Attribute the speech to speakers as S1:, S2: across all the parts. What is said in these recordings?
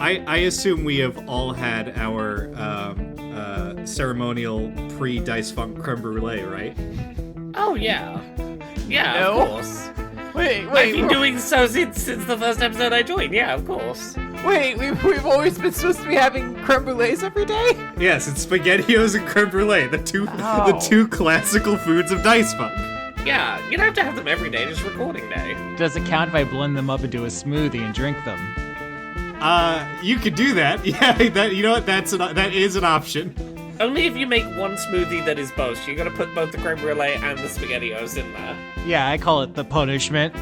S1: I assume we have all had our ceremonial pre-Dice Funk creme brulee, right?
S2: Oh, yeah. Yeah,
S3: No.
S2: of course.
S3: Wait,
S2: I've been doing so since the first episode I joined. Yeah, of course.
S3: Wait, we've always been supposed to be having creme brulees every day?
S1: Yes, it's SpaghettiOs and creme brulee, the two classical foods of Dice Funk.
S2: Yeah, you don't have to have them every day, just recording day.
S4: Does it count if I blend them up into a smoothie and drink them?
S1: You could do that. Yeah, you know what? That is an option.
S2: Only if you make one smoothie that is both. You gotta put both the creme brulee and the SpaghettiOs in there.
S4: Yeah, I call it the punishment.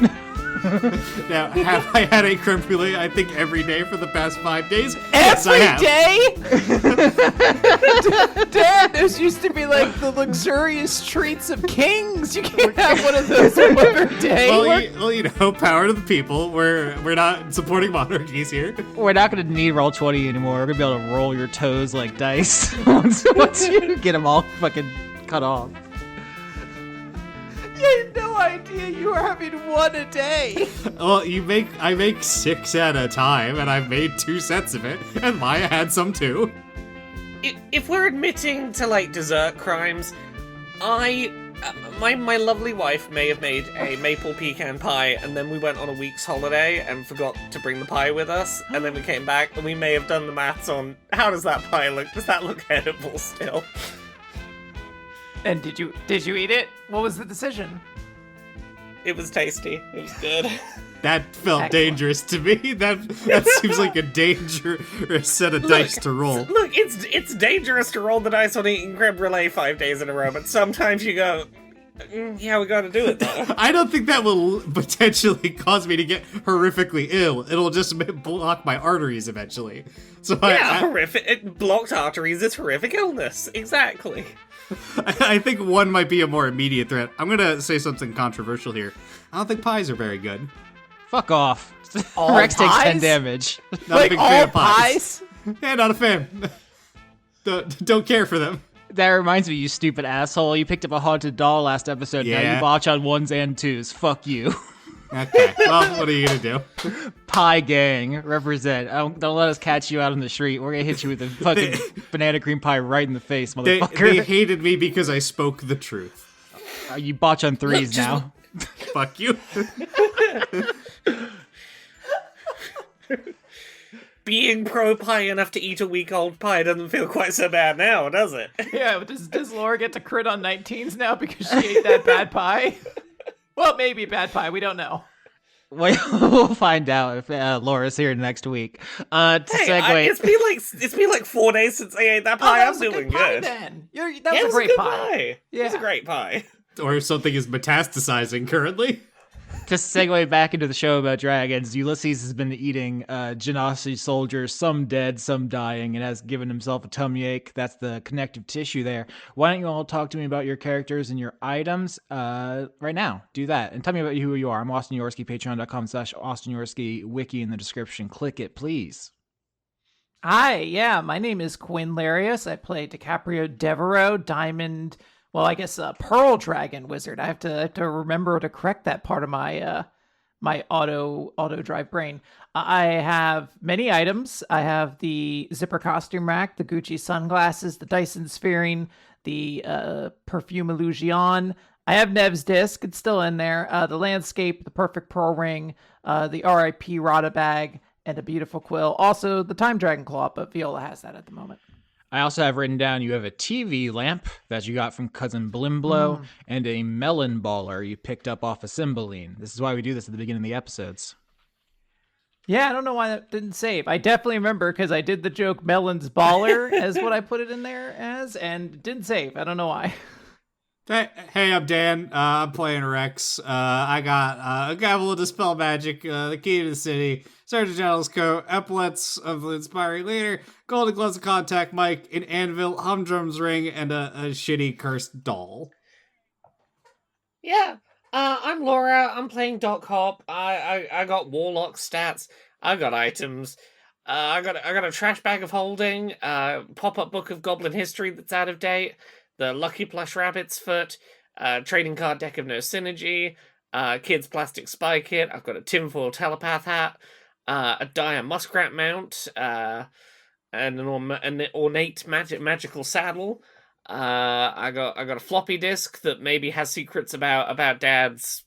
S1: Now, have I had a creme brulee, I think, every day for the past 5 days? Yes, I have.
S3: Every day? Dad, those used to be like the luxurious treats of kings. You can't have one of those every day.
S1: Well, you know, power to the people. We're not supporting monarchies here.
S4: We're not going to need Roll20 anymore. We're going to be able to roll your toes like dice once you get them all fucking cut off.
S3: You had no idea you were having one a day.
S1: Well, I make 6 at a time, and I've made 2 sets of it, and Maya had some too.
S2: If we're admitting to, like, dessert crimes, my lovely wife may have made a maple pecan pie, and then we went on a week's holiday and forgot to bring the pie with us, and then we came back, and we may have done the maths on how does that pie look? Does that look edible still?
S3: And did you eat it? What was the decision?
S2: It was tasty. It was good.
S1: That felt
S3: Excellent.
S1: dangerous to me. That seems like a dangerous set of dice to roll.
S2: Look, it's dangerous to roll the dice on eating creme brulee 5 days in a row, but sometimes you go, yeah, we gotta do it though.
S1: I don't think that will potentially cause me to get horrifically ill. It'll just block my arteries eventually. So
S2: Yeah, horrific. Blocked arteries is horrific illness. Exactly.
S1: I think one might be a more immediate threat. I'm gonna say something controversial here. I don't think pies are very good.
S4: Fuck off.
S3: All
S4: Rex takes 10
S3: pies?
S4: damage.
S1: Not a big
S3: all
S1: fan of pies.
S3: pies?
S1: Yeah, not a fan. Don't care for them.
S4: That reminds me, you stupid asshole. You picked up a haunted doll last episode. Now
S1: Yeah.
S4: you botch on 1s and 2s. Fuck you.
S1: Okay, well, what are you gonna do?
S4: Pie gang, represent. Don't let us catch you out on the street. We're gonna hit you with a fucking banana cream pie right in the face,
S1: They
S4: motherfucker.
S1: hated me because I spoke the truth.
S4: You botch on 3s now.
S1: Fuck you.
S2: Being pro-pie enough to eat a week-old pie doesn't feel quite so bad now, does it?
S3: Yeah, does Laura get to crit on 19s now because she ate that bad pie? Well, maybe bad pie, we don't know.
S4: We'll find out if Laura's here next week. To segue,
S2: It's been like 4 days since I ate that pie.
S3: that
S2: I'm
S3: was a
S2: doing
S3: good pie
S2: good.
S3: then. That
S2: Yeah,
S3: was
S2: it
S3: a
S2: was
S3: great
S2: good
S3: pie.
S2: It was a
S3: Yeah.
S2: great pie.
S1: Or if something is metastasizing currently.
S4: to segue back into the show about dragons, Ulysses has been eating Genasi soldiers, some dead, some dying, and has given himself a tummy ache. That's the connective tissue there. Why don't you all talk to me about your characters and your items right now? Do that. And tell me about who you are. I'm Austin Yorsky, patreon.com/Austin Yorsky, wiki in the description. Click it, please.
S3: Hi, yeah, my name is Quinn Larius. I play DiCaprio Devereaux, Diamond, well, I guess Pearl Dragon Wizard. I have to remember to correct that part of my my auto drive brain. I have many items. I have the zipper costume rack, the Gucci sunglasses, the Dyson Sphering, the perfume illusion. I have Nev's disc. It's still in there. The landscape, the perfect pearl ring, the R.I.P. Rada bag, and a beautiful quill. Also, the time dragon claw, but Viola has that at the moment.
S4: I also have written down you have a TV lamp that you got from Cousin Blimblow and a melon baller you picked up off of Cymbeline. This is why we do this at the beginning of the episodes.
S3: Yeah, I don't know why that didn't save. I definitely remember because I did the joke Melon's Baller as what I put it in there as, and it didn't save. I don't know why.
S1: Hey, I'm Dan. I'm playing Rex. I got a gavel of Dispel Magic, the key to the city, Sergeant General's coat, epaulets of the inspiring leader, golden gloves of contact mic, an anvil, humdrum's ring, and a shitty cursed doll.
S2: Yeah. I'm Laura. I'm playing Doc Hop. I got warlock stats. I got items. I got a trash bag of holding. Pop-up book of Goblin history that's out of date. The Lucky Plush Rabbit's Foot, trading card deck of No Synergy, Kid's Plastic Spy Kit, I've got a tinfoil telepath hat, a dire muskrat mount, and an ornate magical saddle. I got a floppy disk that maybe has secrets about Dad's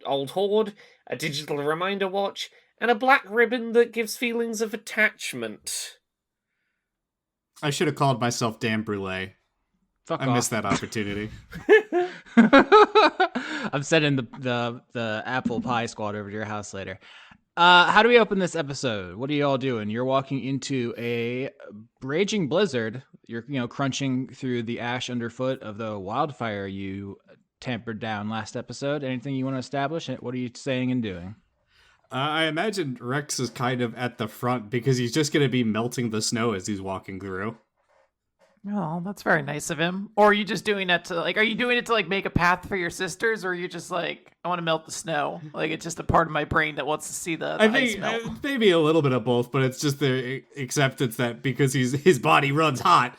S2: old hoard, a digital reminder watch, and a black ribbon that gives feelings of attachment.
S1: I should have called myself Dan Brule.
S4: Fuck
S1: I
S4: off.
S1: missed that opportunity.
S4: I'm sending the apple pie squad over to your house later. How do we open this episode? What are you all doing? You're walking into a raging blizzard. You're crunching through the ash underfoot of the wildfire you tampered down last episode. Anything you want to establish? What are you saying and doing?
S1: I imagine Rex is kind of at the front because he's just going to be melting the snow as he's walking through.
S3: Oh, that's very nice of him. Or are you just doing that to are you doing it to make a path for your sisters, or are you just I want to melt the snow? It's just a part of my brain that wants to see the
S1: I
S3: ice
S1: think
S3: melt.
S1: maybe a little bit of both, but it's just the acceptance that because his body runs hot,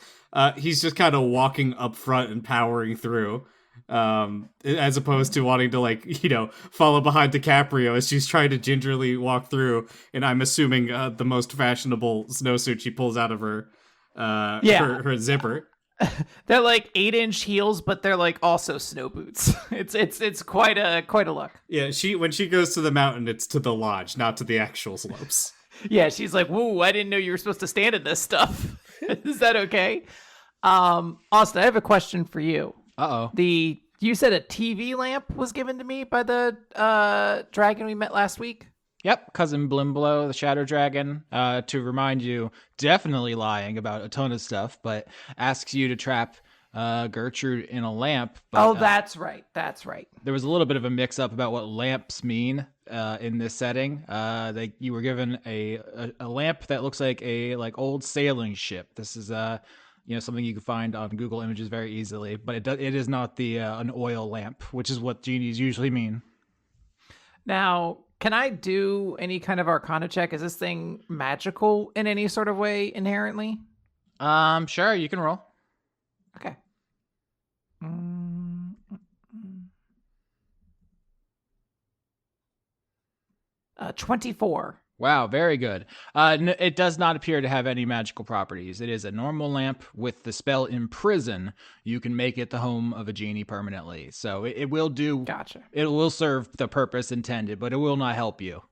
S1: he's just kind of walking up front and powering through, as opposed to wanting to follow behind DiCaprio as she's trying to gingerly walk through. And I'm assuming the most fashionable snowsuit she pulls out of her. Her zipper.
S3: They're 8-inch heels, but they're also snow boots. It's quite a look.
S1: Yeah, when she goes to the mountain, it's to the lodge, not to the actual slopes.
S3: Yeah, she's like, "Whoa, I didn't know you were supposed to stand in this stuff." Is that okay? Austin, I have a question for you. You said a TV lamp was given to me by the dragon we met last week?
S4: Yep, Cousin Blimblow, the Shadow Dragon, to remind you, definitely lying about a ton of stuff, but asks you to trap Gertrude in a lamp. But,
S3: that's right. That's right.
S4: There was a little bit of a mix-up about what lamps mean in this setting. You were given a lamp that looks like a old sailing ship. This is something you can find on Google Images very easily, but it is not an oil lamp, which is what genies usually mean.
S3: Now, can I do any kind of Arcana check? Is this thing magical in any sort of way inherently?
S4: Sure, you can roll.
S3: Okay. 24.
S4: Wow, very good. It does not appear to have any magical properties. It is a normal lamp with the spell Imprison. You can make it the home of a genie permanently. So it will do...
S3: Gotcha.
S4: It will serve the purpose intended, but it will not help you.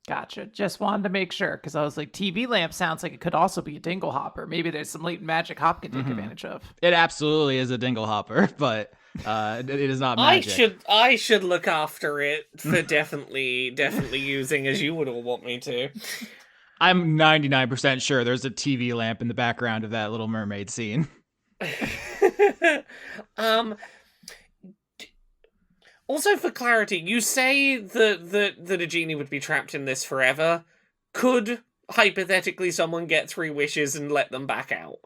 S3: Gotcha. Just wanted to make sure, because I was like, TV lamp sounds like it could also be a dingle hopper. Maybe there's some latent magic Hop can take advantage of.
S4: It absolutely is a dingle hopper, but it is not magic.
S2: I should look after it for definitely using as you would all want me to.
S4: I'm 99% sure there's a TV lamp in the background of that Little Mermaid scene.
S2: Also, for clarity, you say that a genie would be trapped in this forever. Could, hypothetically, someone get 3 wishes and let them back out?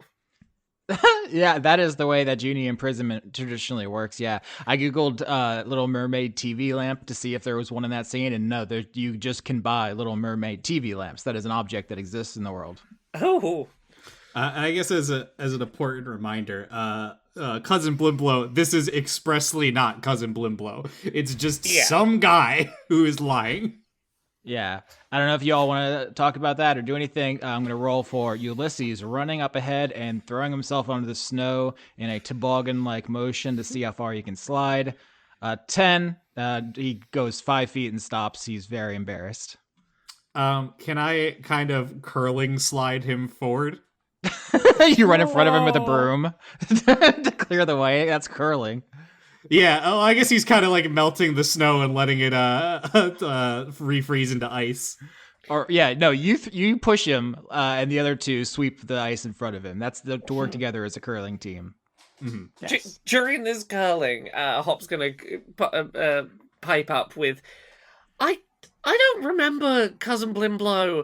S4: Yeah, that is the way that genie imprisonment traditionally works, yeah. I googled Little Mermaid TV lamp to see if there was one in that scene, and no, you just can buy Little Mermaid TV lamps. That is an object that exists in the world.
S2: Oh.
S1: I guess as an important reminder, Cousin Blimblow, this is expressly not Cousin Blimblow. It's just some guy who is lying.
S4: Yeah. I don't know if you all want to talk about that or do anything. I'm going to roll for Ulysses running up ahead and throwing himself onto the snow in a toboggan-like motion to see how far he can slide. 10, he goes 5 feet and stops. He's very embarrassed.
S1: Can I kind of curling slide him forward?
S4: You run in front of him with a broom to clear the way. That's curling.
S1: Yeah, I guess he's kind of melting the snow and letting it refreeze into ice.
S4: Or you push him, and the other two sweep the ice in front of him. That's to work together as a curling team.
S1: Mm-hmm.
S3: Yes.
S2: During this curling, Hop's gonna pipe up with, I don't remember Cousin Blimblow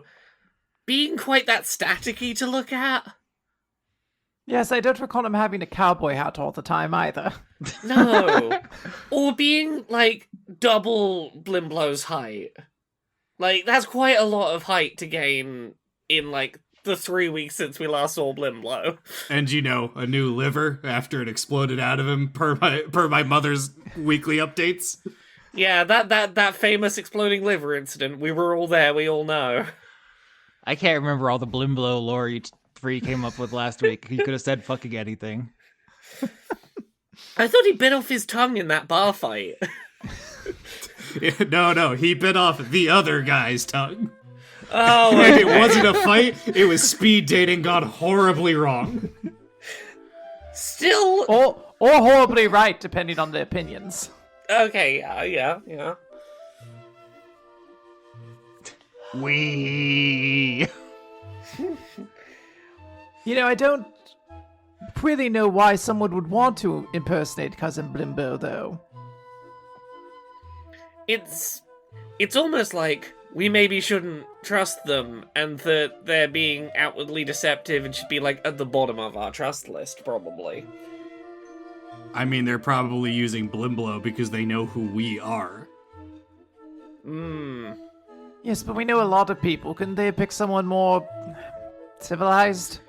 S2: being quite that staticky to look at.
S3: Yes, I don't recall him having a cowboy hat all the time either.
S2: No. Or being, double Blimblow's height. That's quite a lot of height to gain in, the 3 weeks since we last saw Blimblow.
S1: And, a new liver after it exploded out of him per my mother's weekly updates.
S2: Yeah, that famous exploding liver incident. We were all there. We all know.
S4: I can't remember all the Blimblow lore you three came up with last week. You could have said fucking anything.
S2: I thought he bit off his tongue in that bar fight.
S1: No, he bit off the other guy's tongue.
S2: Oh,
S1: And it wasn't a fight, it was speed dating gone horribly wrong.
S2: still
S3: Or horribly right, depending on the opinions.
S2: okay. Yeah.
S4: We.
S3: I don't really know why someone would want to impersonate Cousin Blimbo, though.
S2: It's almost like we maybe shouldn't trust them, and that they're being outwardly deceptive and should be like at the bottom of our trust list, probably.
S1: I mean, they're probably using Blimblow because they know who we are.
S3: Yes, but we know a lot of people. Couldn't they pick someone more civilized?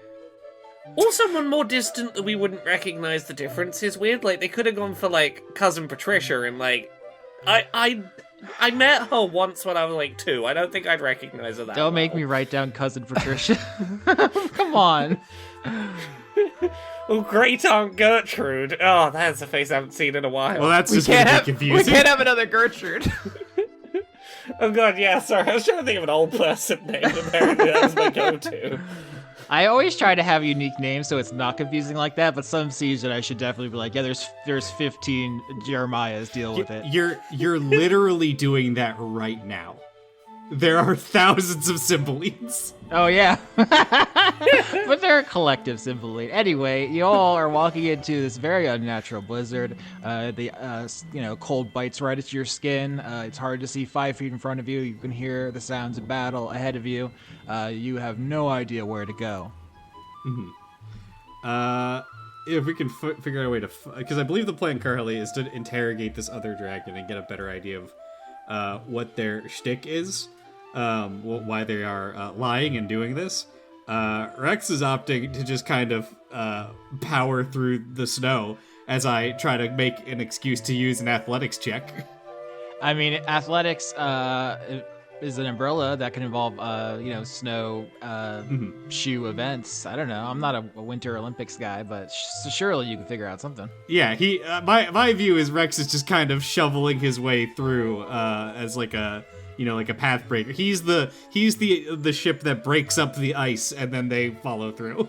S2: Or someone more distant that we wouldn't recognize the difference is weird. Like, they could have gone for, like, Cousin Patricia and, like... I met her once when I was, like, 2. I don't think I'd recognize her that
S4: Don't make me write down Cousin Patricia. Come on.
S2: Oh, Great Aunt Gertrude. Oh, that's a face I haven't seen in a while.
S1: Well, that's just gonna be
S3: We
S1: confusing.
S3: can't have another Gertrude.
S2: Oh god, yeah, sorry. I was trying to think of an old person name. Apparently that was my go-to.
S4: I always try to have unique names so it's not confusing like that, but some season I should definitely be like, yeah, there's 15 Jeremiahs, deal with it.
S1: You're literally doing that right now. There are thousands of Cymbeline.
S4: Oh, yeah. But they're a collective Cymbeline. Anyway, you all are walking into this very unnatural blizzard. The cold bites right at your skin. It's hard to see 5 feet in front of you. You can hear the sounds of battle ahead of you. You have no idea where to go.
S1: If we can figure out a way to... Because I believe the plan currently is to interrogate this other dragon and get a better idea of what their shtick is. Why they are lying and doing this. Rex is opting to just kind of power through the snow as I try to make an excuse to use an athletics check.
S4: I mean, athletics is an umbrella that can involve, snow shoe events. I don't know. I'm not a Winter Olympics guy, but surely you can figure out something.
S1: Yeah, my view is Rex is just kind of shoveling his way through as like a path breaker. He's the ship that breaks up the ice and then they follow through.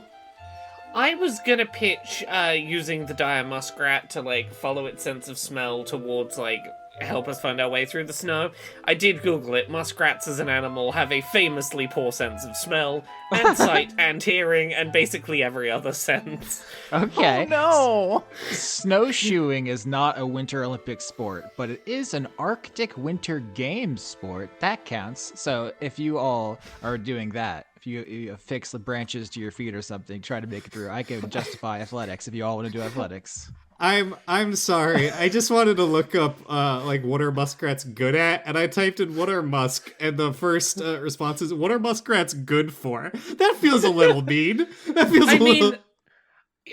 S2: I was gonna pitch using the dire muskrat to, like, follow its sense of smell towards, like, help us find our way through the snow. I did Google it. Muskrats as an animal have a famously poor sense of smell, and sight, and hearing, and basically every other sense.
S4: Okay.
S3: Oh, no!
S4: Snowshoeing is not a Winter Olympic sport, but it is an Arctic Winter Games sport. That counts. So if you all are doing that, if you affix the branches to your feet or something, try to make it through, I can justify athletics if you all want to do athletics.
S1: I'm sorry. I just wanted to look up what are muskrats good at, and I typed in what are musk, and the first response is what are muskrats good for. That feels a little mean. That feels a little.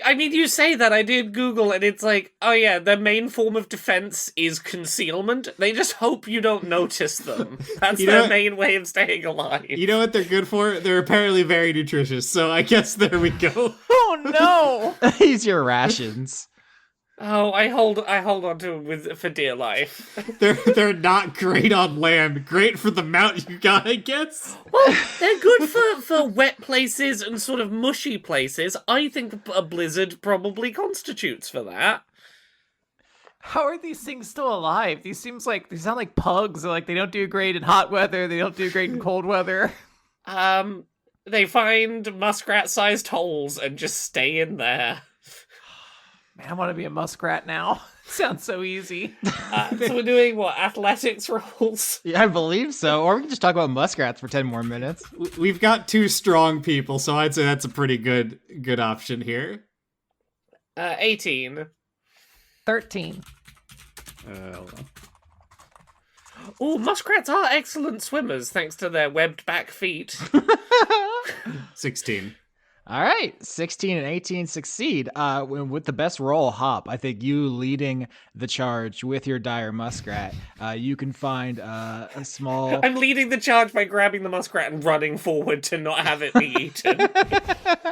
S2: I mean, you say that. I did Google, and it's like, oh yeah, their main form of defense is concealment. They just hope you don't notice them. That's their main way of staying alive.
S1: You know what they're good for? They're apparently very nutritious. So I guess there we go.
S3: Oh no!
S4: These are your rations.
S2: Oh, I hold on to them for dear life.
S1: They're not great on land. Great for the mount you got, I guess.
S2: Well, they're good for wet places and sort of mushy places. I think a blizzard probably constitutes for that.
S3: How are these things still alive? They sound like pugs. Like they don't do great in hot weather. They don't do great in cold weather.
S2: They find muskrat-sized holes and just stay in there.
S3: Man, I want to be a muskrat now. Sounds so easy.
S2: So we're doing what, athletics rolls?
S4: Yeah, I believe so. Or we can just talk about muskrats for 10 more minutes.
S1: We've got 2 strong people, so I'd say that's a pretty good option here.
S2: 18.
S3: 13.
S1: Hold on.
S2: Oh, muskrats are excellent swimmers thanks to their webbed back feet.
S1: 16.
S4: All right, 16 and 18 succeed. With the best roll, Hop, I think you leading the charge with your dire muskrat, you can find a small.
S2: I'm leading the charge by grabbing the muskrat and running forward to not have it be eaten.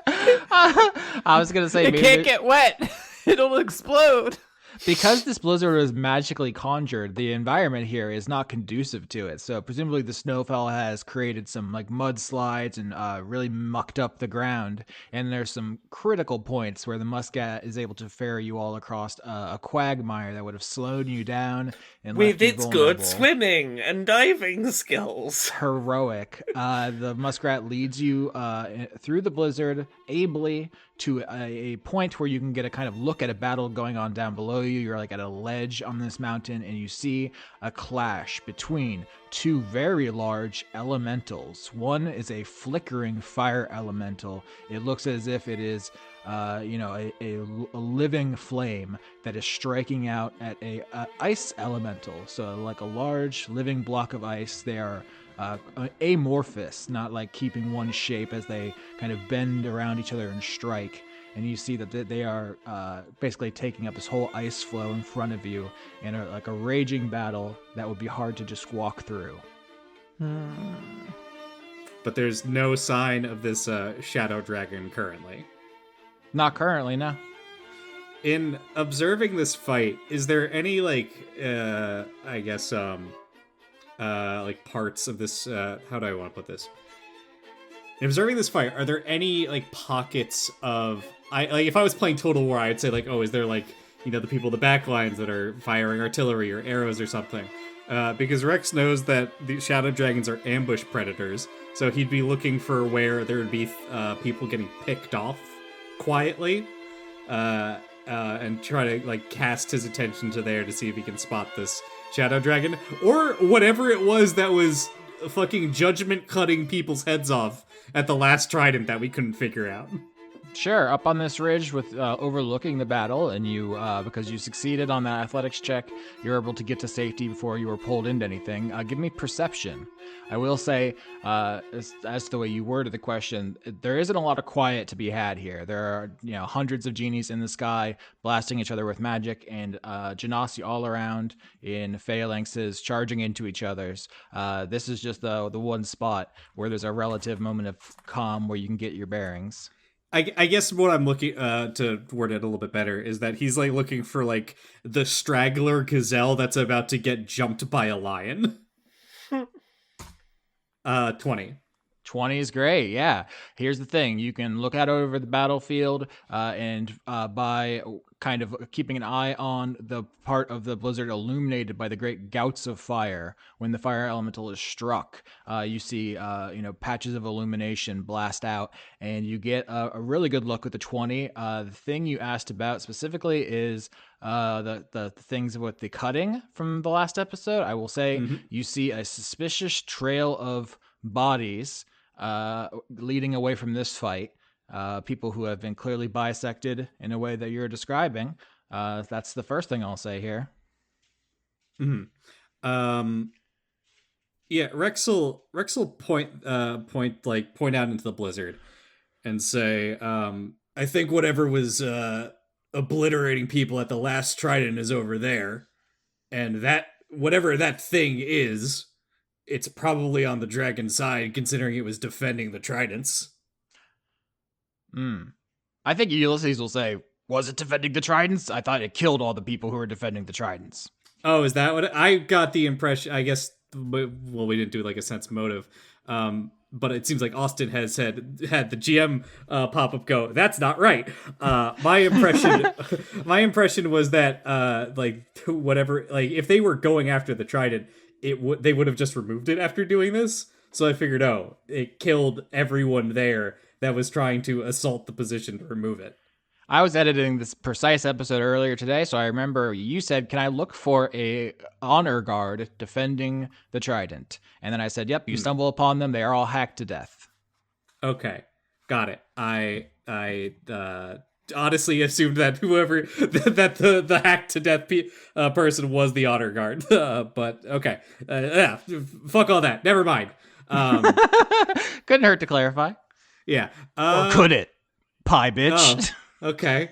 S4: I was gonna say
S3: It
S4: maybe
S3: can't get wet. It'll explode.
S4: because this blizzard is magically conjured, the environment here is not conducive to it. So presumably the snowfall has created some like mudslides and really mucked up the ground. And there's some critical points where the muscat is able to ferry you all across a quagmire that would have slowed you down and
S2: With
S4: left you
S2: its
S4: vulnerable.
S2: good swimming and diving skills.
S4: Heroic. The muskrat leads you through the blizzard ably to a point where you can get a kind of look at a battle going on down below you. You're like at a ledge on this mountain, and you see a clash between two very large elementals. One is a flickering fire elemental. It looks as if it is a living flame that is striking out at a ice elemental. So like a large living block of ice. They are amorphous, not like keeping one shape as they kind of bend around each other and strike. And you see that they are basically taking up this whole ice flow in front of you in like a raging battle that would be hard to just walk through.
S1: But there's no sign of this shadow dragon currently.
S4: Not currently, no.
S1: In observing this fight, is there any like parts of this how do I want to put this? In observing this fight, are there any like pockets of if I was playing Total War, I'd say like, oh, is there like, the people in the back lines that are firing artillery or arrows or something? Because Rex knows that the shadow dragons are ambush predators, so he'd be looking for where there would be people getting picked off quietly, and try to like cast his attention to there to see if he can spot this shadow dragon or whatever it was that was fucking judgment cutting people's heads off at the last trident that we couldn't figure out.
S4: Sure, up on this ridge with overlooking the battle, and you, because you succeeded on that athletics check, you're able to get to safety before you were pulled into anything. Give me perception. I will say, as to the way you worded the question, there isn't a lot of quiet to be had here. There are, hundreds of genies in the sky blasting each other with magic, and genasi all around in phalanxes charging into each other's. This is just the one spot where there's a relative moment of calm where you can get your bearings.
S1: I guess what I'm looking to word it a little bit better is that he's like looking for like the straggler gazelle that's about to get jumped by a lion. 20.
S4: 20 is great, yeah. Here's the thing. You can look out over the battlefield and by kind of keeping an eye on the part of the blizzard illuminated by the great gouts of fire, when the fire elemental is struck, you see patches of illumination blast out, and you get a really good look at the 20. The thing you asked about specifically is the things with the cutting from the last episode. I will say you see a suspicious trail of bodies leading away from this fight. People who have been clearly bisected in a way that you're describing. That's the first thing I'll say here.
S1: Yeah, Rex'll point out into the blizzard and say, I think whatever was obliterating people at the last trident is over there, and that whatever that thing is, it's probably on the dragon side, considering it was defending the tridents.
S4: I think Ulysses will say, was it defending the tridents? I thought it killed all the people who were defending the tridents.
S1: Oh, is that what I got the impression? I guess, well, we didn't do like a sense motive, but it seems like Austin had the GM pop up go, that's not right. My impression was that whatever, like if they were going after the trident, they would have just removed it after doing this. So I figured, it killed everyone there that was trying to assault the position to remove it.
S4: I was editing this precise episode earlier today, so I remember you said, can I look for a honor guard defending the trident? And then I said, yep, you stumble upon them. They are all hacked to death.
S1: Okay, got it. I honestly assumed that whoever the hacked to death person was the honor guard. But okay, fuck all that. Never mind.
S4: Couldn't hurt to clarify.
S1: Yeah.
S4: Or could it? pie bitch.
S1: Oh, okay.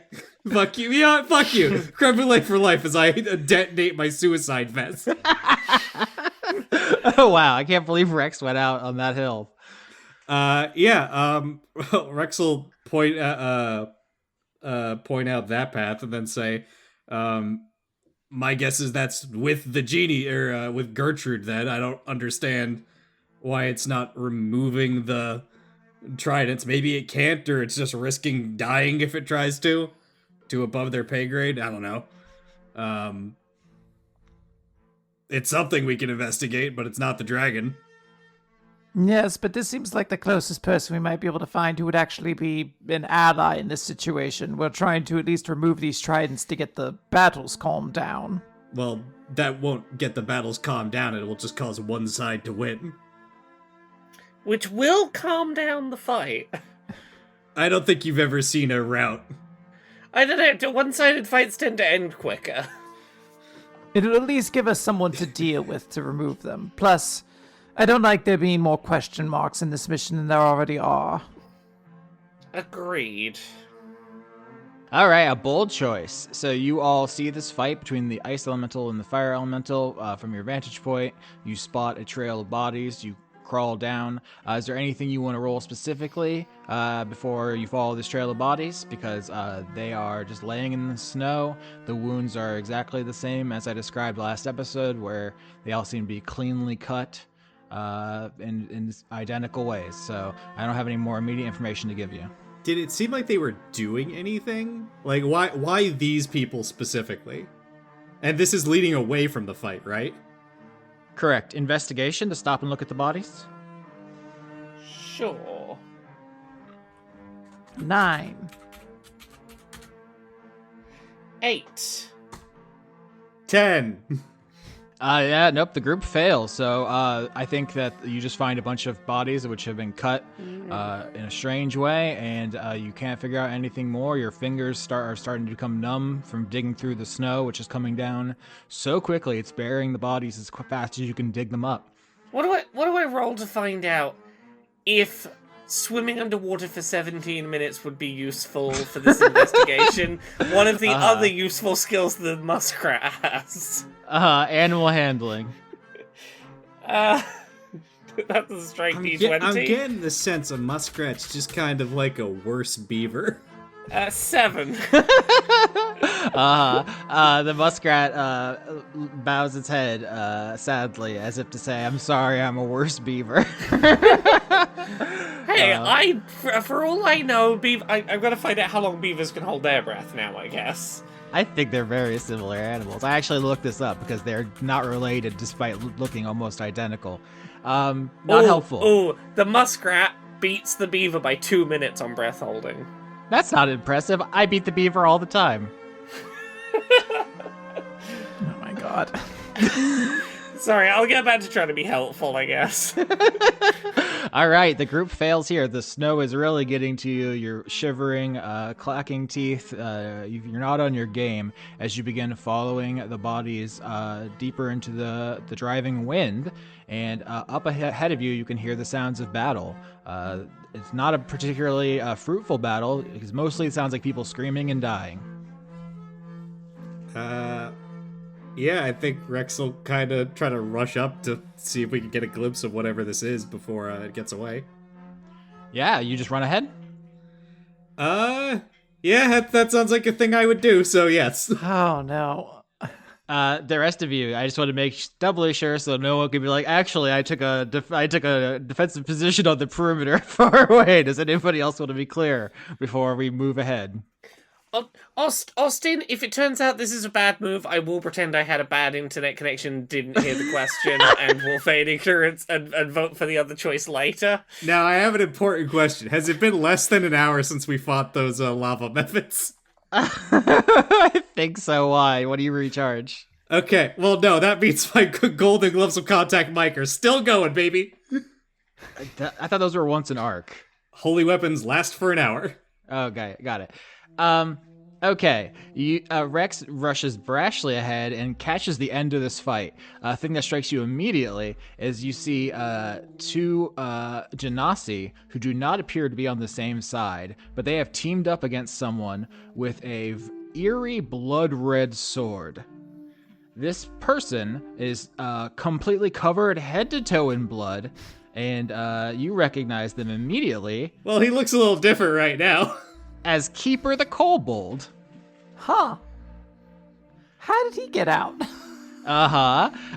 S1: Fuck you. Yeah, fuck you. Creme brulee for life as I detonate my suicide vest.
S4: Oh wow, I can't believe Rex went out on that hill.
S1: Rex will point out that path and then say, my guess is that's with the genie, or with Gertrude then. I don't understand why it's not removing the tridents. Maybe it can't, or it's just risking dying if it tries to above their pay grade. I don't know. It's something we can investigate, but it's not the dragon.
S3: Yes, but this seems like the closest person we might be able to find who would actually be an ally in this situation. We're trying to at least remove these tridents to get the battles calmed down.
S1: Well, that won't get the battles calmed down. It will just cause one side to win.
S2: Which will calm down the fight.
S1: I don't think you've ever seen a rout.
S2: I don't know, one-sided fights tend to end quicker.
S3: It'll at least give us someone to deal with to remove them. Plus, I don't like there being more question marks in this mission than there already are.
S2: Agreed.
S4: All right, a bold choice. So you all see this fight between the ice elemental and the fire elemental from your vantage point. You spot a trail of bodies. You crawl down. Is there anything you want to roll specifically before you follow this trail of bodies? Because they are just laying in the snow. The wounds are exactly the same as I described last episode, where they all seem to be cleanly cut in identical ways. So I don't have any more immediate information to give you.
S1: Did it seem like they were doing anything? Like, why these people specifically? And this is leading away from the fight, right?
S4: Correct. Investigation to stop and look at the bodies?
S2: Sure.
S3: 9.
S2: 8.
S1: 10.
S4: Yeah, nope, the group fails. So I think that you just find a bunch of bodies which have been cut in a strange way, and you can't figure out anything more. Your fingers are starting to become numb from digging through the snow, which is coming down so quickly. It's burying the bodies as fast as you can dig them up.
S2: What do I roll to find out if swimming underwater for 17 minutes would be useful for this investigation? One of the other useful skills the muskrat has.
S4: Animal handling.
S2: That's a straight D20.
S1: I'm getting the sense a muskrat's just kind of like a worse beaver.
S2: 7.
S4: The muskrat bows its head sadly, as if to say, "I'm sorry, I'm a worse beaver."
S2: Hey, for all I know, I've got to find out how long beavers can hold their breath now, I guess.
S4: I think they're very similar animals. I actually looked this up because they're not related despite looking almost identical. Not helpful.
S2: Oh, the muskrat beats the beaver by 2 minutes on breath holding.
S4: That's not impressive. I beat the beaver all the time.
S3: Oh my god.
S2: Sorry, I'll get back to trying to be helpful, I guess.
S4: All right, the group fails here. The snow is really getting to you. You're shivering, clacking teeth. You're not on your game as you begin following the bodies deeper into the driving wind. And up ahead of you, you can hear the sounds of battle. It's not a particularly fruitful battle, because mostly it sounds like people screaming and dying.
S1: Yeah, I think Rex will kind of try to rush up to see if we can get a glimpse of whatever this is before it gets away.
S4: Yeah, you just run ahead?
S1: Yeah, that sounds like a thing I would do, so yes.
S3: Oh no.
S4: The rest of you, I just want to make doubly sure so no one could be like, actually, I took a defensive position on the perimeter far away. Does anybody else want to be clear before we move ahead?
S2: Austin, if it turns out this is a bad move, I will pretend I had a bad internet connection, didn't hear the question, and will feign ignorance and vote for the other choice later.
S1: Now, I have an important question. Has it been less than an hour since we fought those lava methods?
S4: I think so. Why? What do you recharge?
S1: Okay, well, no, that means my golden gloves of contact mic are still going, baby.
S4: I thought those were once an arc.
S1: Holy weapons last for an hour.
S4: Okay, got it. Okay, Rex rushes brashly ahead and catches the end of this fight. A thing that strikes you immediately is you see two Genasi who do not appear to be on the same side, but they have teamed up against someone with a eerie blood red sword. This person is completely covered head to toe in blood, and you recognize them immediately
S1: Well, he looks a little different right now.
S4: as Keeper the Kobold.
S3: Huh. How did he get out?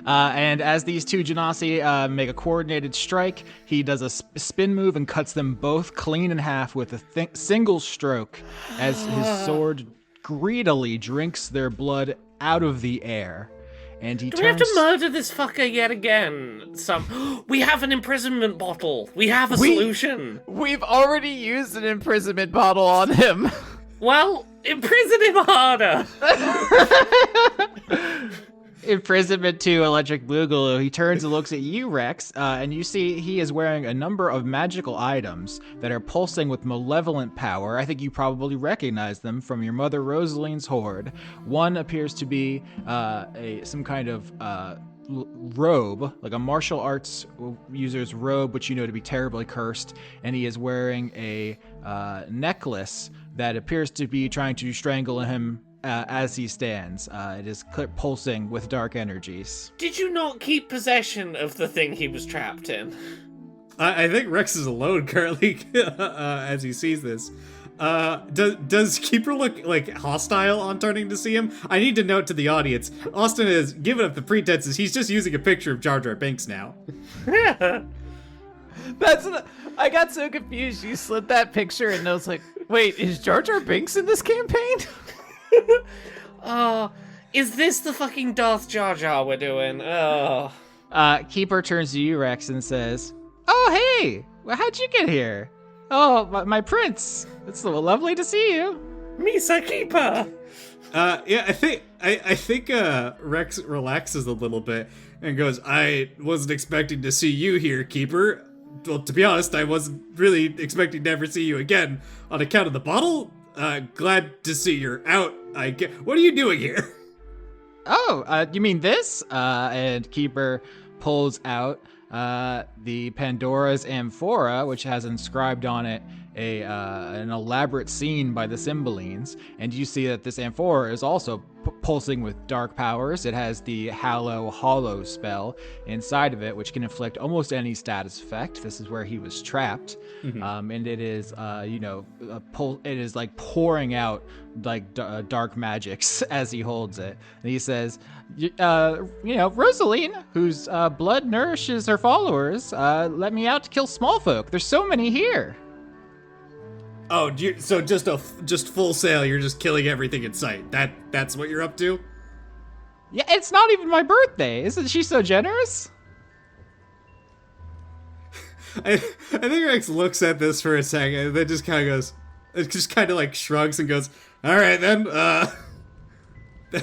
S4: And as these two Genasi make a coordinated strike, he does a spin move and cuts them both clean in half with a single stroke as his sword greedily drinks their blood out of the air. And he
S2: Do we have to murder this fucker yet again? We have an imprisonment bottle. We have a solution.
S3: We've already used an imprisonment bottle on him.
S2: Well, imprison him harder.
S4: Imprisonment to Electric Boogaloo. He turns and looks at you, Rex, and you see he is wearing a number of magical items that are pulsing with malevolent power. I think you probably recognize them from your mother Rosaline's hoard. One appears to be some kind of robe, like a martial arts user's robe, which you know to be terribly cursed, and he is wearing a necklace that appears to be trying to strangle him as he stands. It is pulsing with dark energies.
S2: Did you not keep possession of the thing he was trapped in?
S1: I think Rex is alone currently as he sees this. Does Keeper look like hostile on turning to see him? I need to note to the audience, Austin has given up the pretenses. He's just using a picture of Jar Jar Binks now.
S3: I got so confused. You slid that picture and I was like, wait, is Jar Jar Binks in this campaign?
S2: Is this the fucking Darth Jar Jar we're doing? Oh.
S4: Keeper turns to you, Rex, and says, "Oh, hey! Well, how'd you get here? Oh, my prince. It's so lovely to see you."
S2: Misa Keeper!
S1: Yeah, I think Rex relaxes a little bit and goes, I wasn't expecting to see you here, Keeper. Well, to be honest, I wasn't really expecting to ever see you again on account of the bottle. Glad to see you're out. What are you doing here?
S4: Oh, you mean this? And Keeper pulls out the Pandora's amphora, which has inscribed on it an elaborate scene by the Cymbalines, and you see that this amphora is also pulsing with dark powers. It has the Hollow spell inside of it, which can inflict almost any status effect. This is where he was trapped, and it is, it is like pouring out like dark magics as he holds it. And he says, Rosaline, whose blood nourishes her followers, let me out to kill small folk. There's so many here.
S1: Oh, so just full sail, you're just killing everything in sight. That's what you're up to?
S4: Yeah, it's not even my birthday. Isn't she so generous?
S1: I think Rex looks at this for a second and then just kind of goes, it just kind of like shrugs and goes, all right then,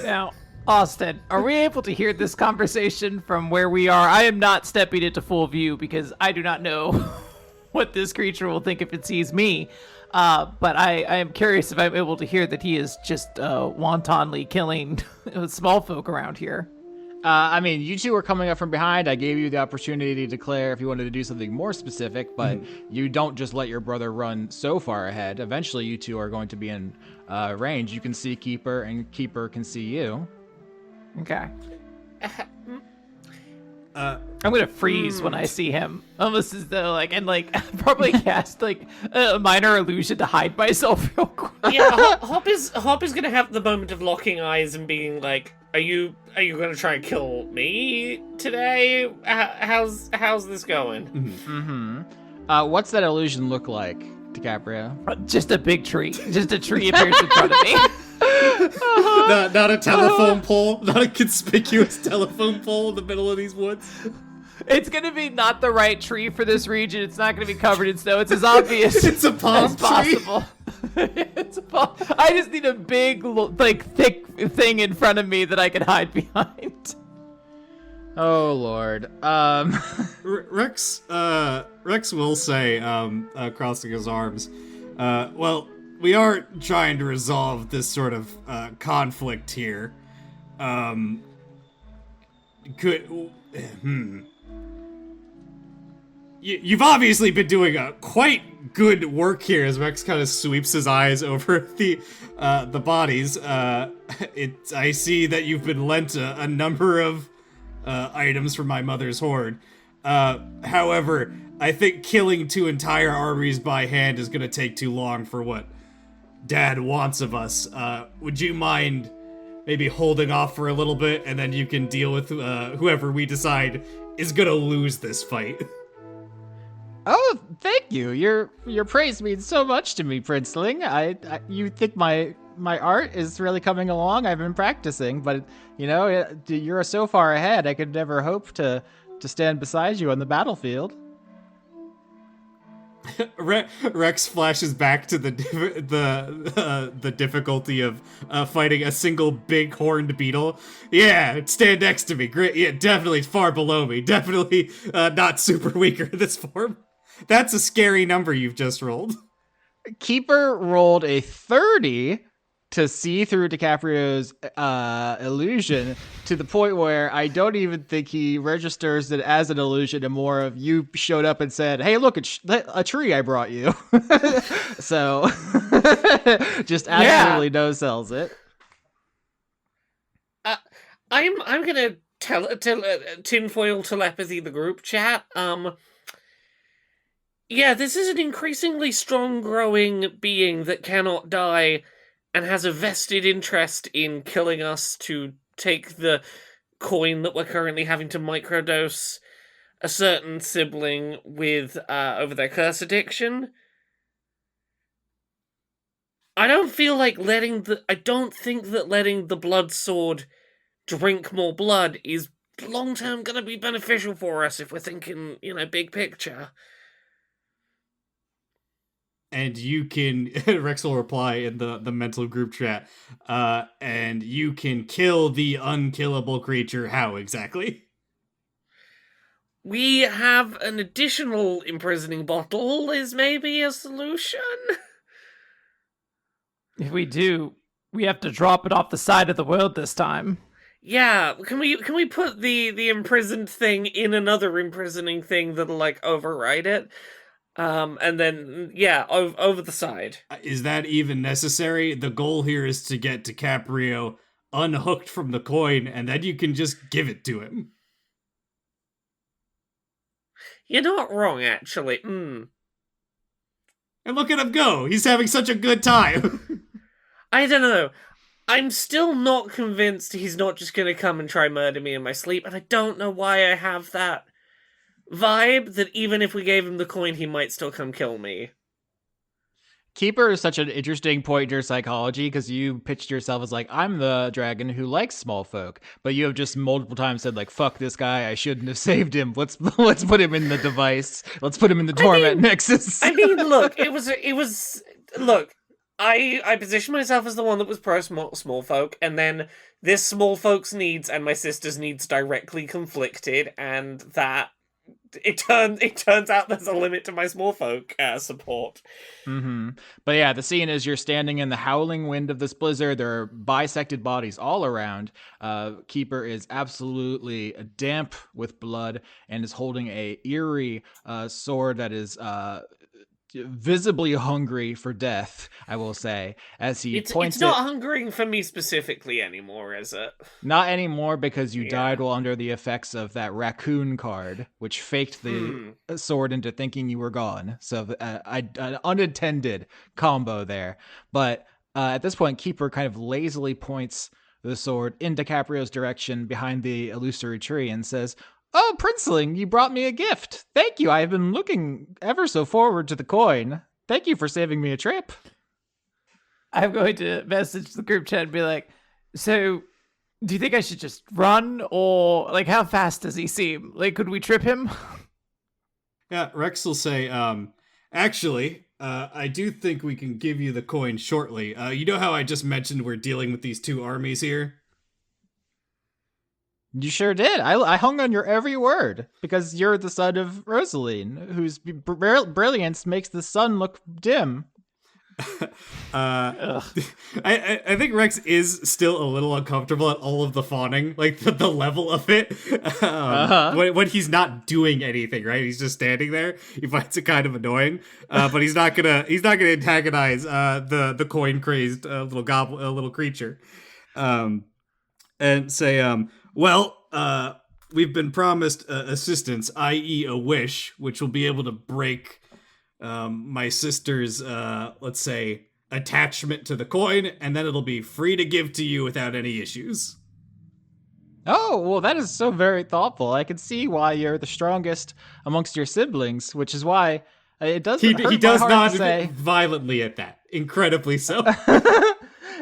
S3: Now, Austin, are we able to hear this conversation from where we are? I am not stepping into full view because I do not know what this creature will think if it sees me. But I am curious if I'm able to hear that he is just wantonly killing small folk around here.
S4: I mean, you two are coming up from behind. I gave you the opportunity to declare if you wanted to do something more specific, but you don't just let your brother run so far ahead. Eventually, you two are going to be in range. You can see Keeper, and Keeper can see you.
S3: Okay. I'm gonna freeze when I see him, almost as though probably cast a minor illusion to hide myself real quick.
S2: Yeah, Hop is gonna have the moment of locking eyes and being like, "Are you gonna try and kill me today? How's this going?"
S4: What's that illusion look like, DiCaprio?
S3: Just a big tree. Just a tree appears in front of me.
S1: Not a telephone pole, not a conspicuous telephone pole in the middle of these woods.
S3: It's gonna be not the right tree for this region. It's not gonna be covered in snow. It's as obvious
S1: It's a palm
S3: as
S1: tree.
S3: possible. It's a palm. I just need a big, thick thing in front of me that I can hide behind.
S4: Oh Lord.
S1: Rex will say, crossing his arms, well, we are trying to resolve this sort of conflict here. Could you've obviously been doing a quite good work here. As Rex kind of sweeps his eyes over the bodies. I see that you've been lent a number of items from my mother's hoard. However, I think killing 2 entire armies by hand is gonna take too long for what Dad wants of us. Would you mind maybe holding off for a little bit, and then you can deal with whoever we decide is gonna lose this fight?
S4: Oh, thank you. Your praise means so much to me, Princeling. You think my art is really coming along? I've been practicing, but you're so far ahead. I could never hope to stand beside you on the battlefield.
S1: Rex flashes back to the difficulty of fighting a single big horned beetle. Yeah, stand next to me. Great. Yeah, definitely far below me. Definitely not super weaker in this form. That's a scary number you've just rolled.
S4: Keeper rolled a 30 to see through DiCaprio's illusion to the point where I don't even think he registers it as an illusion, and more of you showed up and said, "Hey, look, a tree I brought you." So just absolutely no sells it.
S2: I'm gonna tell tinfoil telepathy the group chat. Yeah, this is an increasingly strong growing being that cannot die and has a vested interest in killing us to take the coin that we're currently having to microdose a certain sibling with over their curse addiction. I don't think that letting the blood sword drink more blood is long term gonna be beneficial for us if we're thinking, big picture.
S1: And you can, Rex will reply in the mental group chat, and you can kill the unkillable creature. How exactly?
S2: We have an additional imprisoning bottle is maybe a solution.
S3: If we do, we have to drop it off the side of the world this time.
S2: Yeah, can we put the imprisoned thing in another imprisoning thing that'll override it? And then, over the side.
S1: Is that even necessary? The goal here is to get DiCaprio unhooked from the coin, and then you can just give it to him.
S2: You're not wrong, actually.
S1: And look at him go! He's having such a good time!
S2: I don't know. I'm still not convinced he's not just gonna come and try murder me in my sleep, and I don't know why I have that vibe that even if we gave him the coin, he might still come kill me.
S4: Keeper is such an interesting point in your psychology because you pitched yourself as I'm the dragon who likes small folk, but you have just multiple times said fuck this guy, I shouldn't have saved him. Let's put him in the device. Let's put him in the torment nexus.
S2: Look, look. I positioned myself as the one that was pro small folk, and then this small folk's needs and my sister's needs directly conflicted, and that it turns out there's a limit to my small folk support.
S4: Mm-hmm. But yeah, the scene is you're standing in the howling wind of this blizzard. There are bisected bodies all around. Keeper is absolutely damp with blood and is holding a eerie sword that is visibly hungry for death, I will say, as he points
S2: it's not hungering for me specifically anymore, is it?
S4: Not anymore, because you died while under the effects of that raccoon card, which faked the sword into thinking you were gone. So an unintended combo there. But at this point, Keeper kind of lazily points the sword in DiCaprio's direction behind the illusory tree and says, "Oh, Princeling, you brought me a gift. Thank you. I have been looking ever so forward to the coin. Thank you for saving me a trip."
S3: I'm going to message the group chat and be like, so do you think I should just run, or how fast does he seem? Could we trip him?
S1: Yeah, Rex will say, actually, I do think we can give you the coin shortly. You know how I just mentioned we're dealing with these 2 armies here?
S4: You sure did. I hung on your every word because you're the son of Rosaline, whose brilliance makes the sun look dim.
S1: I think Rex is still a little uncomfortable at all of the fawning, like the level of it. When he's not doing anything, right? He's just standing there. He finds it kind of annoying, but he's not gonna antagonize the coin crazed little creature, and say, we've been promised assistance, i.e., a wish, which will be able to break my sister's, let's say, attachment to the coin, and then it'll be free to give to you without any issues.
S4: Oh, well, that is so very thoughtful. I can see why you're the strongest amongst your siblings, which is why it does hurt
S1: he does
S4: my heart
S1: nod
S4: to say,
S1: violently at that, incredibly so.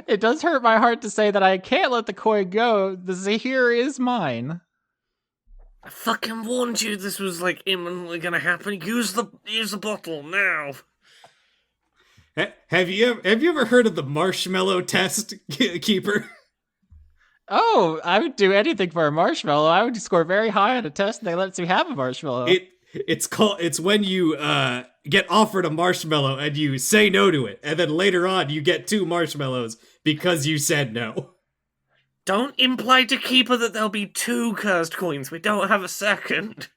S4: it does hurt my heart to say that I can't let the coin go. The Zahir is mine.
S2: I fucking warned you this was like imminently gonna happen. Use the bottle now.
S1: Have you ever heard of the marshmallow test, Keeper?
S4: Oh, I would do anything for a marshmallow. I would score very high on a test and they lets me have a marshmallow.
S1: It's when you get offered a marshmallow and you say no to it, and then later on you get 2 marshmallows because you said no.
S2: Don't imply to Keeper that there'll be 2 cursed coins. We don't have a second.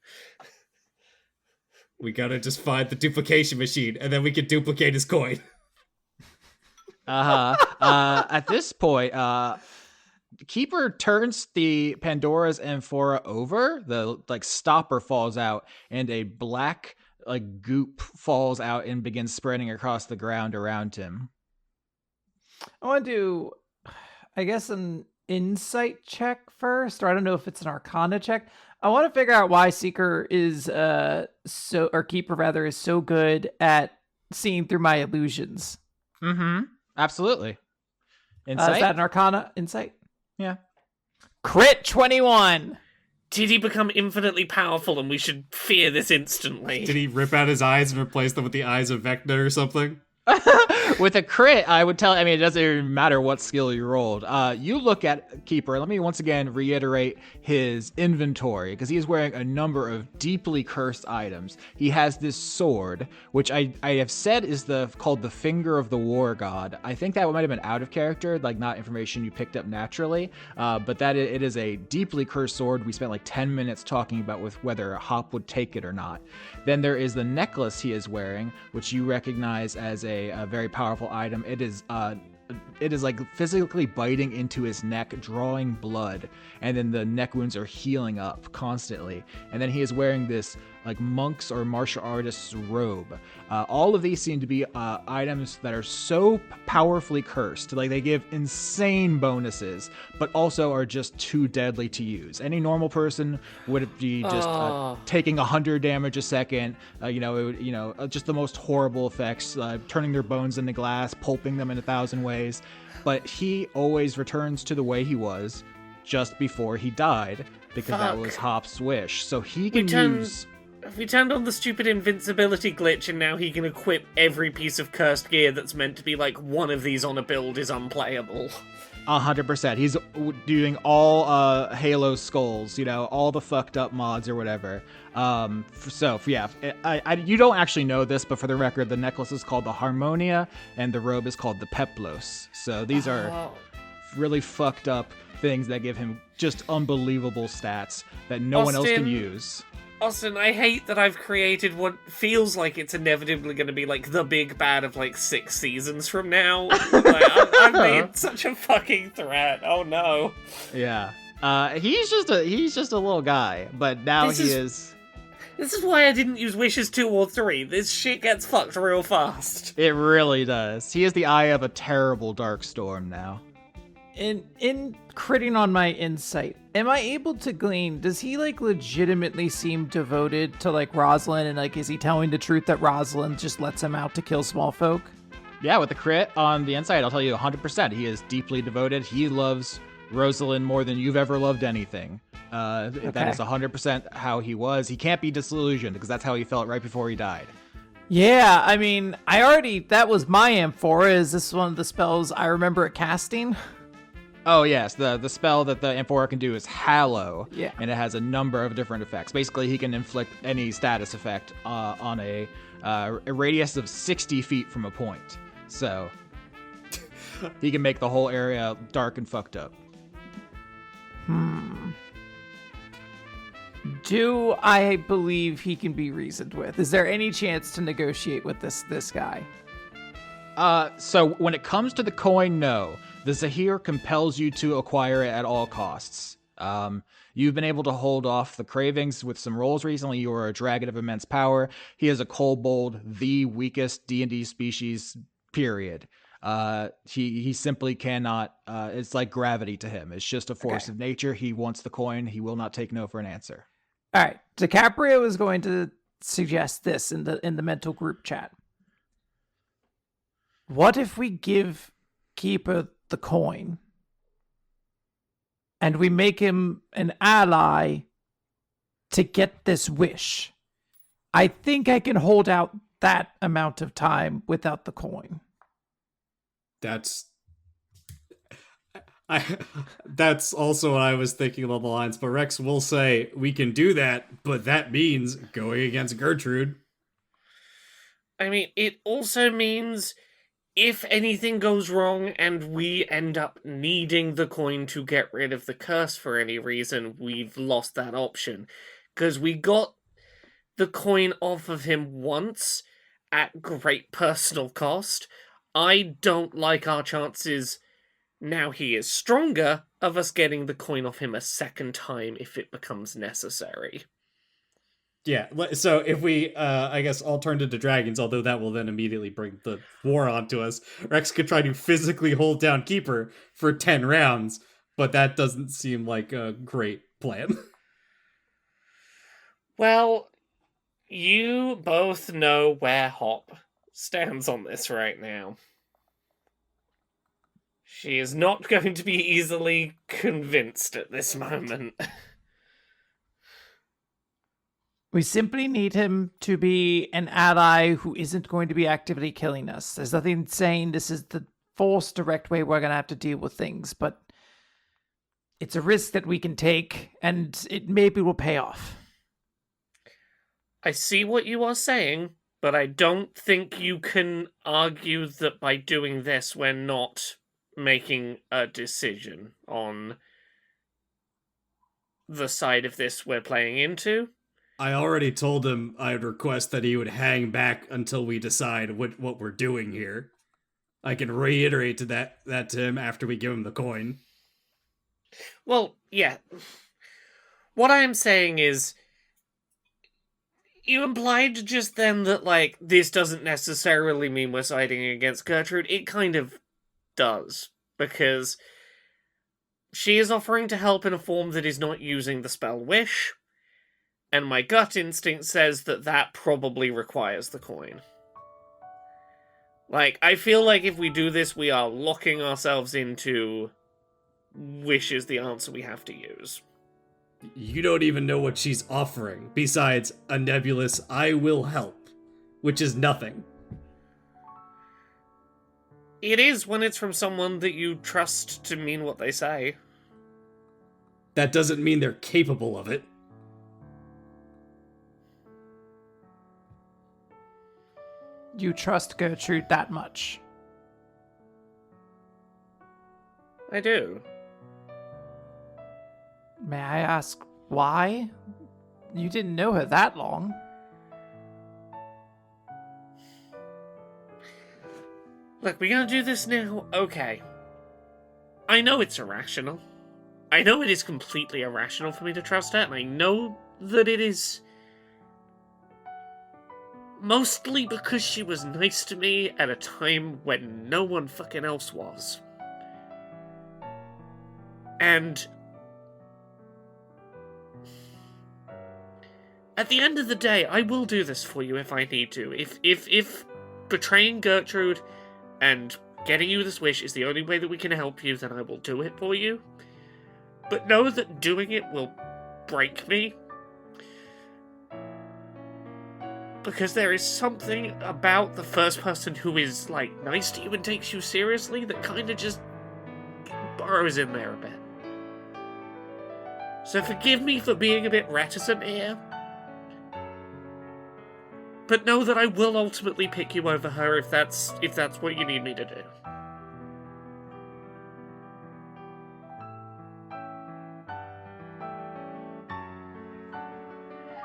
S1: We gotta just find the duplication machine, and then we can duplicate his coin.
S4: At this point, Keeper turns the Pandora's amphora over. The stopper falls out, and a black goop falls out and begins spreading across the ground around him.
S3: I want to do, I guess, an insight check first, or I don't know if it's an arcana check. I want to figure out why Keeper is so good at seeing through my illusions.
S4: Mm-hmm. Absolutely. Insight?
S3: Is that an arcana insight?
S4: Yeah.
S3: Crit 21.
S2: Did he become infinitely powerful and we should fear this instantly?
S1: Did he rip out his eyes and replace them with the eyes of Vecna or something?
S4: With a crit, I would tell, it doesn't even matter what skill you rolled. You look at Keeper. Let me once again reiterate his inventory, because he is wearing a number of deeply cursed items. He has this sword, which I have said is called the Finger of the War God. I think that might have been out of character, not information you picked up naturally, but that it is a deeply cursed sword. We spent 10 minutes talking about with whether Hop would take it or not. Then there is the necklace he is wearing, which you recognize as a very powerful item. It is physically biting into his neck, drawing blood, and then the neck wounds are healing up constantly. And then he is wearing this monk's or martial artist's robe. All of these seem to be items that are so powerfully cursed, they give insane bonuses, but also are just too deadly to use. Any normal person would be just taking 100 damage a second. Just the most horrible effects, turning their bones into glass, pulping them in 1,000 ways. But he always returns to the way he was just before he died, because that was Hop's wish. So he can use...
S2: We turned on the stupid invincibility glitch, and now he can equip every piece of cursed gear that's meant to be one of these on a build is unplayable.
S4: 100%. He's doing all Halo skulls, all the fucked up mods or whatever. You don't actually know this, but for the record, the necklace is called the Harmonia, and the robe is called the Peplos. So these are really fucked up things that give him just unbelievable stats that no one else can use.
S2: Austin, I hate that I've created what feels like it's inevitably going to be the big bad of 6 seasons from now. I've made such a fucking threat. Oh no.
S4: Yeah. He's just a little guy, but now he is.
S2: This is why I didn't use wishes 2 or 3. This shit gets fucked real fast.
S4: It really does. He is the eye of a terrible dark storm now.
S3: In critting on my insight, am I able to glean, does he legitimately seem devoted to Rosalind, and is he telling the truth that Rosalind just lets him out to kill small folk?
S4: Yeah, with the crit on the insight, I'll tell you 100%. He is deeply devoted. He loves Rosalind more than you've ever loved anything. That is 100% how he was. He can't be disillusioned, because that's how he felt right before he died.
S3: Yeah, that was my amphora. Is this one of the spells I remember it casting?
S4: Oh, yes. The spell that the amphora can do is Hallow.
S3: Yeah.
S4: And it has a number of different effects. Basically, he can inflict any status effect on a radius of 60 feet from a point. So he can make the whole area dark and fucked up.
S3: Do I believe he can be reasoned with? Is there any chance to negotiate with this guy?
S4: So when it comes to the coin, no. The Zahir compels you to acquire it at all costs. You've been able to hold off the cravings with some rolls recently. You are a dragon of immense power. He is a kobold, the weakest D&D species, period. He simply cannot, it's like gravity to him. It's just a force of nature. He wants the coin. He will not take no for an answer.
S3: All right, DiCaprio is going to suggest this in the mental group chat. What if we give Keeper the coin and we make him an ally to get this wish? I think I can hold out that amount of time without the coin.
S1: That's also what I was thinking along the lines, but Rex will say we can do that, but that means going against Gertrude.
S2: I mean, it also means if anything goes wrong and we end up needing the coin to get rid of the curse for any reason, we've lost that option. Because we got the coin off of him once at great personal cost. I don't like our chances, now he is stronger, of us getting the coin off him a second time if it becomes necessary.
S1: Yeah, so if we, I guess, all turned into dragons, although that will then immediately bring the war onto us, Rex could try to physically hold down Keeper for 10 rounds, but that doesn't seem like a great plan.
S2: Well, you both know where Hop stands on this right now. She is not going to be easily convinced at this moment.
S3: We simply need him to be an ally who isn't going to be actively killing us. There's nothing saying this is the forced direct way we're going to have to deal with things, but it's a risk that we can take, and it maybe will pay off.
S2: I see what you are saying, but I don't think you can argue that by doing this we're not making a decision on the side of this we're playing into.
S1: I already told him I'd request that he would hang back until we decide what we're doing here. I can reiterate to that to him after we give him the coin.
S2: Well, yeah. What I am saying is, you implied just then that, like, this doesn't necessarily mean we're siding against Gertrude. It kind of does, because she is offering to help in a form that is not using the spell Wish, and my gut instinct says that probably requires the coin. Like, I feel like if we do this, we are locking ourselves into Wish is the answer we have to use.
S1: You don't even know what she's offering, besides a nebulous "I will help," which is nothing.
S2: It is when it's from someone that you trust to mean what they say.
S1: That doesn't mean they're capable of it.
S3: You trust Gertrude that much?
S2: I do.
S3: May I ask why? You didn't know her that long.
S2: Look, we're gonna do this now? Okay. I know it's irrational. I know it is completely irrational for me to trust her, and I know that it is mostly because she was nice to me at a time when no one fucking else was. And at the end of the day, I will do this for you if I need to. If betraying Gertrude and getting you this wish is the only way that we can help you, then I will do it for you. But know that doing it will break me. Because there is something about the first person who is, like, nice to you and takes you seriously that kind of just burrows in there a bit. So forgive me for being a bit reticent here. But know that I will ultimately pick you over her if that's what you need me to do.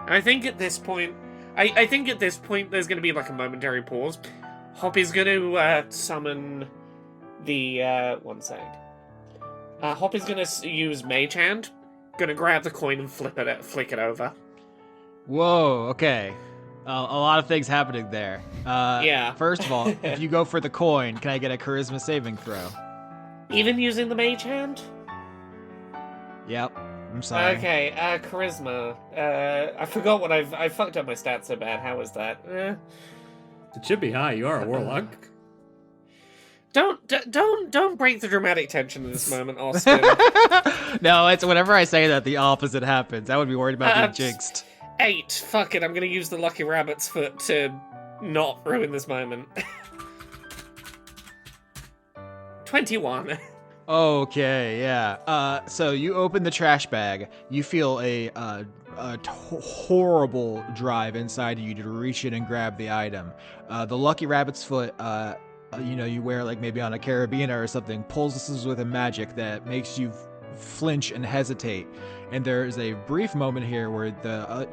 S2: I think at this point, there's going to be like a momentary pause. Hoppy's going to summon the one sec. Hoppy's going to use Mage Hand. Going to grab the coin and flick it over.
S4: Whoa. Okay. A lot of things happening there.
S2: Yeah.
S4: First of all, if you go for the coin, can I get a charisma saving throw?
S2: Even using the Mage Hand?
S4: Yep. I'm sorry.
S2: Okay, charisma. I forgot what I fucked up my stats so bad. How was that?
S1: It should be high. You are a warlock.
S2: Don't break the dramatic tension in this moment, Austin.
S4: No, it's whenever I say that, the opposite happens. I would be worried about being jinxed.
S2: 8. Fuck it, I'm gonna use the lucky rabbit's foot to not ruin this moment. 21.
S4: Okay, yeah. So you open the trash bag. You feel a horrible drive inside of you to reach in and grab the item. The lucky rabbit's foot, you wear like maybe on a carabiner or something, pulses with a magic that makes you flinch and hesitate. And there's a brief moment here where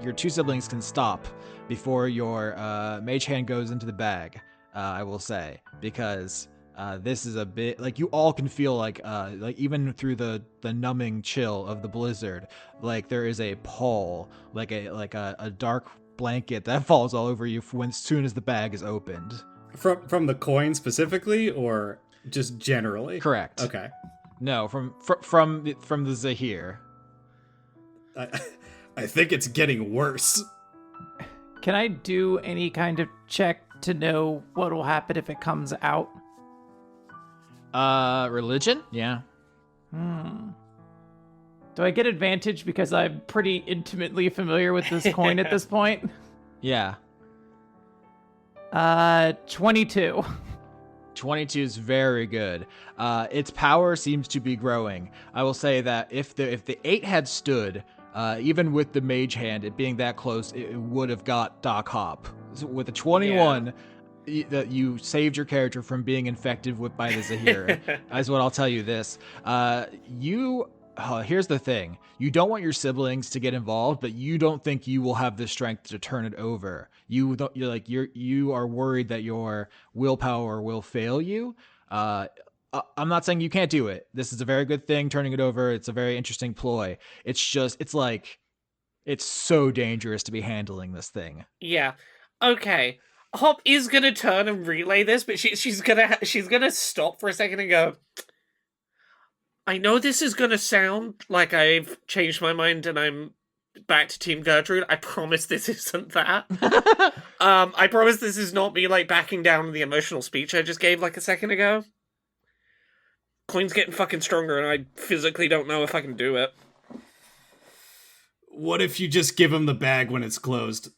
S4: your two siblings can stop before your mage hand goes into the bag. I will say, because this is a bit like you all can feel like even through the numbing chill of the blizzard, like there is a pall, like a dark blanket that falls all over you as soon as the bag is opened.
S1: From the coin specifically, or just generally?
S4: Correct.
S1: Okay.
S4: No, from the Zahir.
S1: I think it's getting worse.
S3: Can I do any kind of check to know what will happen if it comes out?
S4: Religion? Yeah.
S3: Do I get advantage because I'm pretty intimately familiar with this coin at this point?
S4: Yeah.
S3: 22.
S4: 22 is very good. Its power seems to be growing. I will say that if the 8 had stood, even with the mage hand, it being that close, it would have got Doc Hop. So with the 21, that you saved your character from being infected by the Zahir. Is what I'll tell you this. Here's the thing. You don't want your siblings to get involved, but you don't think you will have the strength to turn it over. You are worried that your willpower will fail you. I'm not saying you can't do it. This is a very good thing, turning it over. It's a very interesting ploy. It's so dangerous to be handling this thing.
S2: Yeah. Okay. Hop is gonna turn and relay this, but she's gonna stop for a second and go, I know this is gonna sound like I've changed my mind and I'm back to Team Gertrude. I promise this isn't that. I promise this is not me like backing down on the emotional speech I just gave like a second ago. Coin's getting fucking stronger and I physically don't know if I can do it.
S1: What if you just give him the bag when it's closed?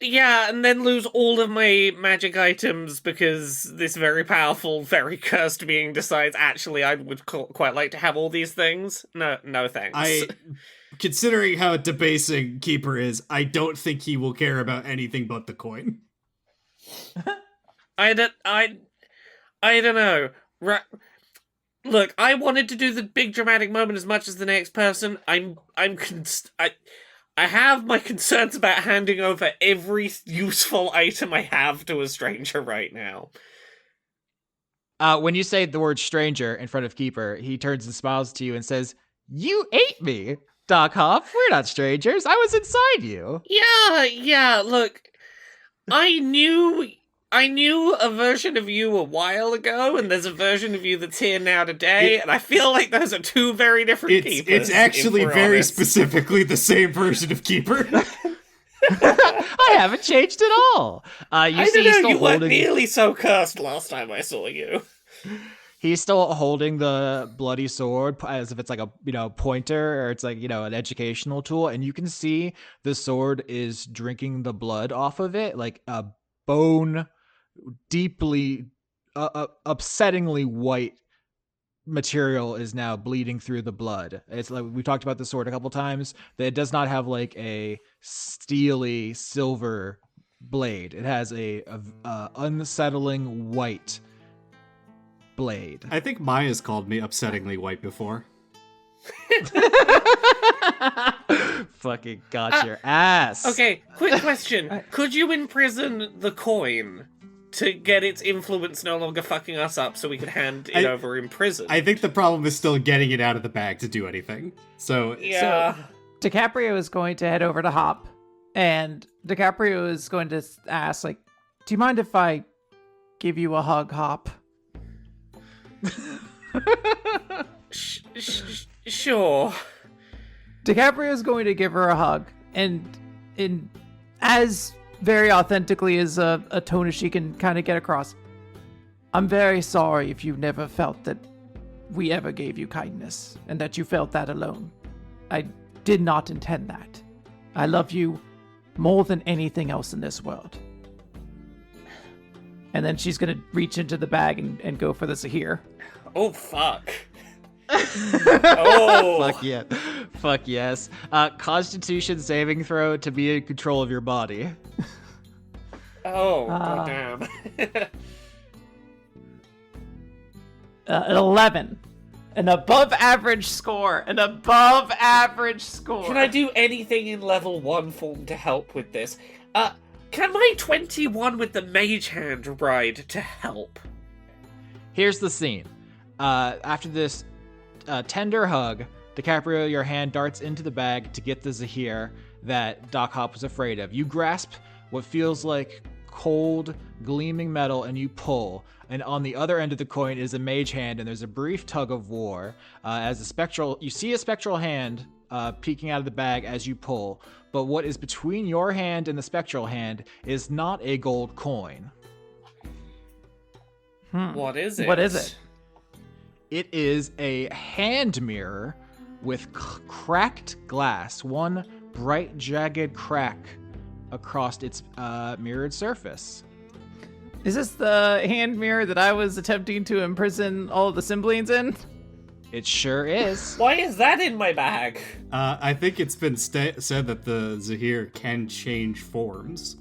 S2: Yeah, and then lose all of my magic items because this very powerful, very cursed being decides, actually, I would quite like to have all these things. No thanks.
S1: Considering how debasing Keeper is, I don't think he will care about anything but the coin.
S2: I don't know. Look, I wanted to do the big dramatic moment as much as the next person. I have my concerns about handing over every useful item I have to a stranger right now.
S4: When you say the word stranger in front of Keeper, he turns and smiles to you and says, "You ate me, Doc Hop. We're not strangers. I was inside you."
S2: Yeah, look, I knew a version of you a while ago, and there's a version of you that's here now today, and I feel like those are two very different Keepers.
S1: It's actually very
S2: honest.
S1: Specifically the same version of Keeper.
S4: I haven't changed at all.
S2: You weren't nearly so cursed last time I saw you.
S4: He's still holding the bloody sword as if it's like a pointer, or it's like an educational tool, and you can see the sword is drinking the blood off of it, like a bone, deeply, upsettingly white material is now bleeding through the blood. It's like we talked about the sword a couple times, that it does not have like a steely silver blade. It has a unsettling white blade.
S1: I think Maya's called me upsettingly white before.
S4: Fucking got your ass.
S2: Okay, quick question. Could you imprison the coin to get its influence no longer fucking us up so we could hand it over in prison?
S1: I think the problem is still getting it out of the bag to do anything. So
S2: Yeah.
S3: DiCaprio is going to head over to Hop, and DiCaprio is going to ask, like, do you mind if I give you a hug, Hop?
S2: Sure.
S3: DiCaprio is going to give her a hug, and in as very authentically as a tone as she can kind of get across, I'm very sorry if you never felt that we ever gave you kindness, and that you felt that alone. I did not intend that. I love you more than anything else in this world. And then she's going to reach into the bag and go for the Zahir.
S2: Oh, fuck. Oh.
S4: Fuck yes. Constitution saving throw to be in control of your body.
S2: Oh, goddamn.
S3: An 11. An above average score. An above average score.
S2: Can I do anything in level 1 form to help with this? Can my 21 with the mage hand ride to help?
S4: Here's the scene. After this tender hug, DiCaprio, your hand darts into the bag to get the Zahir that Doc Hop was afraid of. You grasp what feels like cold, gleaming metal, and you pull. And on the other end of the coin is a mage hand, and there's a brief tug of war as you see a spectral hand peeking out of the bag as you pull. But what is between your hand and the spectral hand is not a gold coin.
S2: What is it?
S3: What is it?
S4: It is a hand mirror with cracked glass, one bright, jagged crack across its mirrored surface.
S3: Is this the hand mirror that I was attempting to imprison all of the Symblines in?
S4: It sure is.
S2: Why is that in my bag?
S1: I think it's been said that the Zahir can change forms.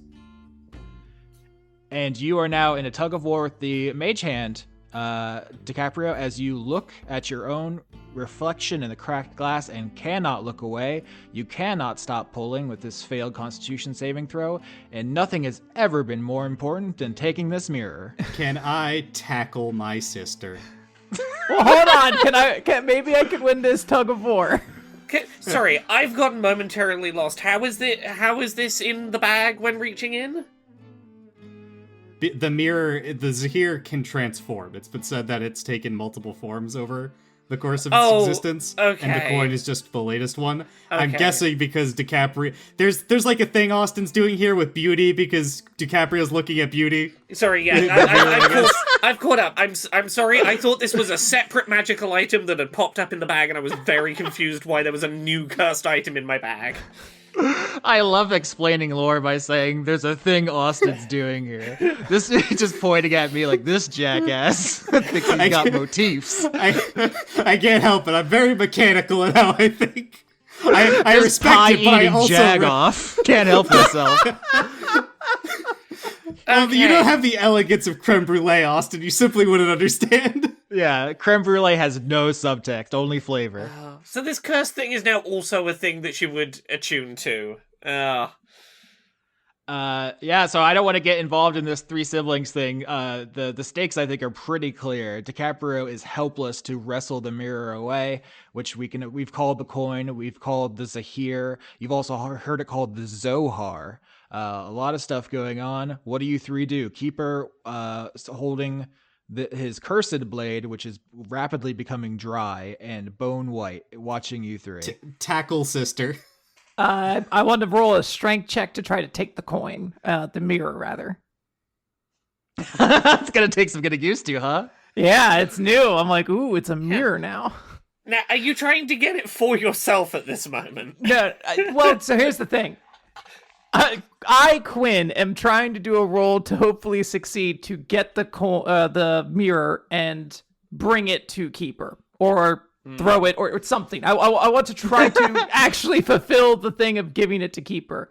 S4: And you are now in a tug of war with the mage hand, DiCaprio, as you look at your own reflection in the cracked glass and cannot look away. You cannot stop pulling with this failed Constitution saving throw, and nothing has ever been more important than taking this mirror.
S1: Can I tackle my sister?
S3: Well, hold on. Maybe I could win this tug of war.
S2: Sorry, I've gotten momentarily lost. How is this in the bag when reaching in?
S1: The mirror, the Zahir can transform. It's been said that it's taken multiple forms over the course of its existence.
S2: Okay.
S1: And the coin is just the latest one.
S2: Okay.
S1: I'm guessing because DiCaprio... There's like a thing Austin's doing here with beauty because DiCaprio's looking at beauty.
S2: Sorry, yeah, I've caught up. I'm sorry, I thought this was a separate magical item that had popped up in the bag, and I was very confused why there was a new cursed item in my bag.
S4: I love explaining lore by saying there's a thing Austin's doing here. This is just pointing at me like this jackass thinks he's got motifs.
S1: I can't help it. I'm very mechanical in how I think. I respect it, but I also...
S4: jag-off. Can't help myself.
S1: You don't have the elegance of creme brulee, Austin. You simply wouldn't understand.
S4: Yeah, creme brulee has no subtext, only flavor.
S2: So this curse thing is now also a thing that she would attune to.
S4: Yeah, so I don't want to get involved in this three siblings thing. The stakes, I think, are pretty clear. DiCaprio is helpless to wrestle the mirror away, which we've called the coin, we've called the Zahir. You've also heard it called the Zohar. A lot of stuff going on. What do you three do? Keep her holding his cursed blade, which is rapidly becoming dry and bone white, watching you three.
S1: Tackle sister.
S3: I want to roll a strength check to try to take the coin, the mirror rather.
S4: It's gonna take some getting used to, huh?
S3: Yeah, it's new. I'm like, ooh, it's a mirror now.
S2: Now, are you trying to get it for yourself at this moment?
S3: No, well, so here's the thing. I, Quinn, am trying to do a roll to hopefully succeed to get the mirror and bring it to Keeper or throw it or something. I want to try to actually fulfill the thing of giving it to Keeper.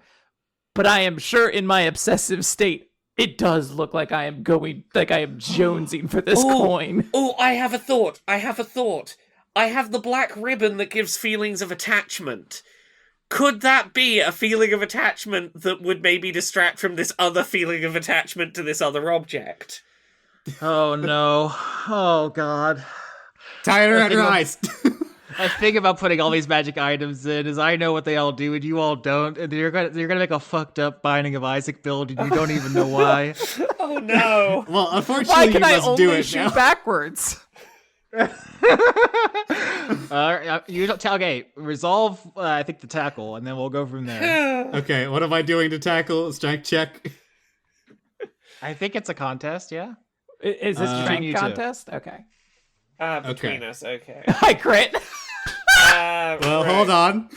S3: But I am sure in my obsessive state, it does look like I am jonesing for this coin.
S2: Oh, I have a thought. I have the black ribbon that gives feelings of attachment. Could that be a feeling of attachment that would maybe distract from this other feeling of attachment to this other object?
S4: Oh no. Oh god.
S1: Tie it around your eyes.
S4: I think about putting all these magic items in is I know what they all do and you all don't, and you're gonna make a fucked up Binding of Isaac build and you don't even know why.
S2: Oh no.
S1: Well, unfortunately,
S3: Why can
S1: you
S3: I
S1: must do
S3: only
S1: it
S3: shoot
S1: now.
S3: backwards?
S4: Okay, resolve. I think the tackle, and then we'll go from there.
S1: Okay, what am I doing to tackle? Strength check.
S4: I think it's a contest. Yeah.
S3: Is this a
S4: between
S3: strength
S4: you two.
S3: contest? Okay.
S2: Between us, okay.
S3: I crit.
S1: Well, hold on.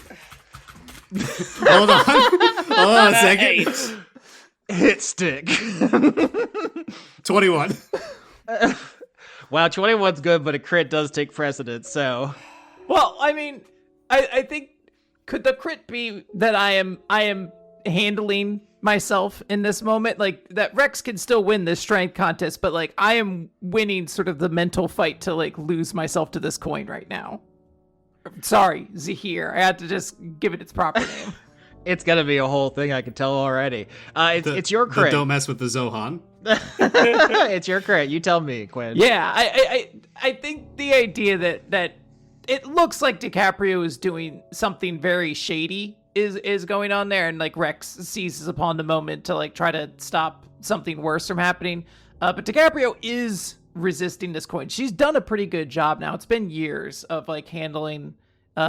S1: Hold on a second.
S2: 8.
S4: Hit stick.
S1: 21.
S4: Wow, 21's good, but a crit does take precedence. So.
S3: Well, I mean, I think could the crit be that I am handling myself in this moment, like that Rex can still win this strength contest, but like I am winning sort of the mental fight to like lose myself to this coin right now. Sorry, Zahir, I had to just give it its proper name.
S4: It's gonna be a whole thing, I can tell already. It's your crit.
S1: Don't mess with the Zohan.
S4: It's your crit. You tell me, Quinn.
S3: Yeah, I think the idea that it looks like DiCaprio is doing something very shady is going on there, and like Rex seizes upon the moment to like try to stop something worse from happening. But DiCaprio is resisting this coin. She's done a pretty good job now. It's been years of like handling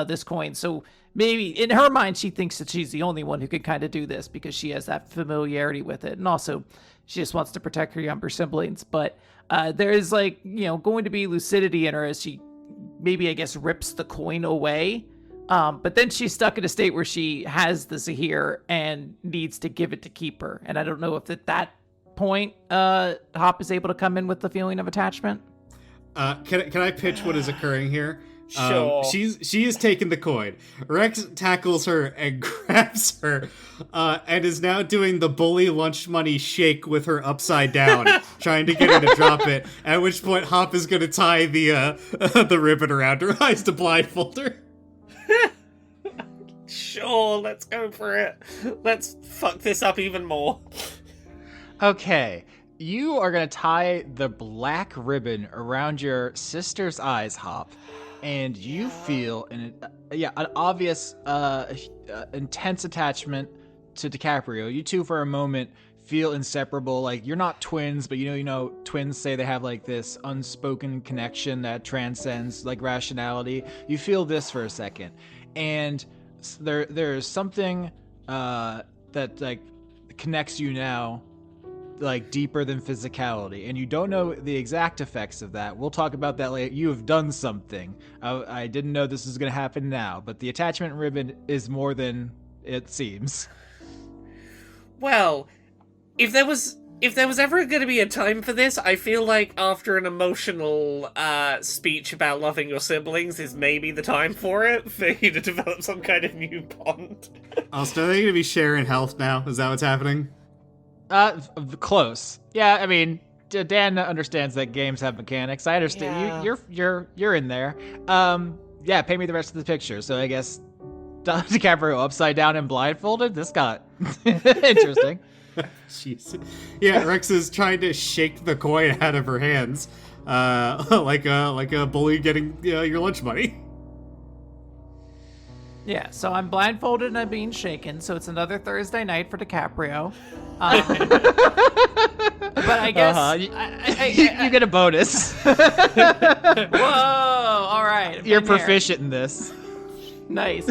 S3: this coin, so maybe in her mind she thinks that she's the only one who can kind of do this because she has that familiarity with it, and also she just wants to protect her younger siblings. But there is like, you know, going to be lucidity in her as she maybe, I guess, rips the coin away. But then she's stuck in a state where she has the Zahir and needs to give it to Keeper. And I don't know if at that point Hop is able to come in with the feeling of attachment.
S1: Can I pitch what is occurring here?
S2: Sure.
S1: She is taking the coin. Rex tackles her and grabs her, and is now doing the bully lunch money shake with her upside down, trying to get her to drop it. At which point, Hop is going to tie the ribbon around her eyes to blindfold her.
S2: Sure, let's go for it. Let's fuck this up even more.
S4: Okay. You are going to tie the black ribbon around your sister's eyes, Hop, and you feel an obvious, intense attachment to DiCaprio. You two, for a moment, feel inseparable. Like, you're not twins, but you know, twins say they have like this unspoken connection that transcends like rationality. You feel this for a second, and there's something that like connects you now, like deeper than physicality, and you don't know the exact effects of that. We'll talk about that later. You have done something. I didn't know this was going to happen now, but the attachment ribbon is more than it seems.
S2: Well, if there was ever going to be a time for this, I feel like after an emotional speech about loving your siblings is maybe the time for it, for you to develop some kind of new bond.
S1: Also, are they going to be sharing health now? Is that what's happening?
S4: Close. Yeah, I mean, Dan understands that games have mechanics. I understand.
S2: Yeah.
S4: You're in there. Yeah, pay me the rest of the picture. So I guess DiCaprio upside down and blindfolded. This got interesting.
S1: Jeez. Yeah, Rex is trying to shake the coin out of her hands, like a bully getting your lunch money.
S3: Yeah, so I'm blindfolded and I'm being shaken, so it's another Thursday night for DiCaprio. But I guess
S4: You get a bonus.
S3: whoa, all right.
S4: You're
S3: been there.
S4: proficient in this.
S3: Nice.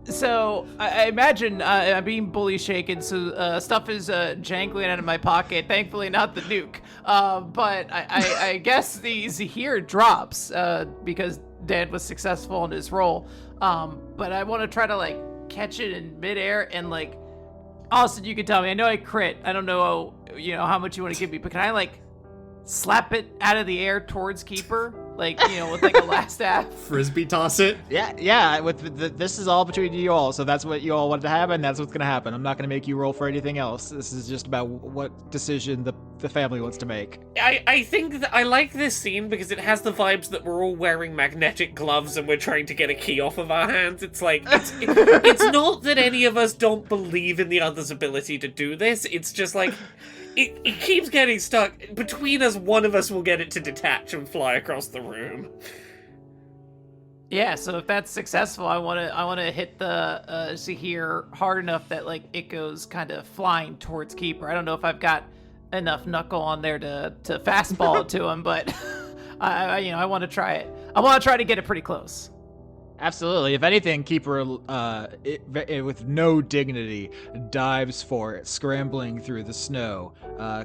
S3: So I imagine I'm being bully shaken, so stuff is jangling out of my pocket. Thankfully, not the nuke. But I guess the Zahir drops because Dan was successful in his role. But I want to try to like catch it in midair and like. Austin, you can tell me. I know I crit. I don't know, how much you want to give me, but can I like slap it out of the air towards Keeper, like, with like a last staff.
S1: Frisbee toss it.
S4: Yeah. This is all between you all, so that's what you all wanted to happen. That's what's gonna happen. I'm not gonna make you roll for anything else. This is just about what decision the family wants to make.
S2: I think that I like this scene because it has the vibes that we're all wearing magnetic gloves and we're trying to get a key off of our hands. It's like, it's not that any of us don't believe in the other's ability to do this. It's just like, it keeps getting stuck. Between us, one of us will get it to detach and fly across the room.
S3: Yeah, so if that's successful, I want to hit the Zahir hard enough that like it goes kind of flying towards Keeper. I don't know if I've got enough knuckle on there to fastball it to him, but I want to try it. I want to try to get it pretty close.
S4: Absolutely. If anything, Keeper, with no dignity, dives for it, scrambling through the snow,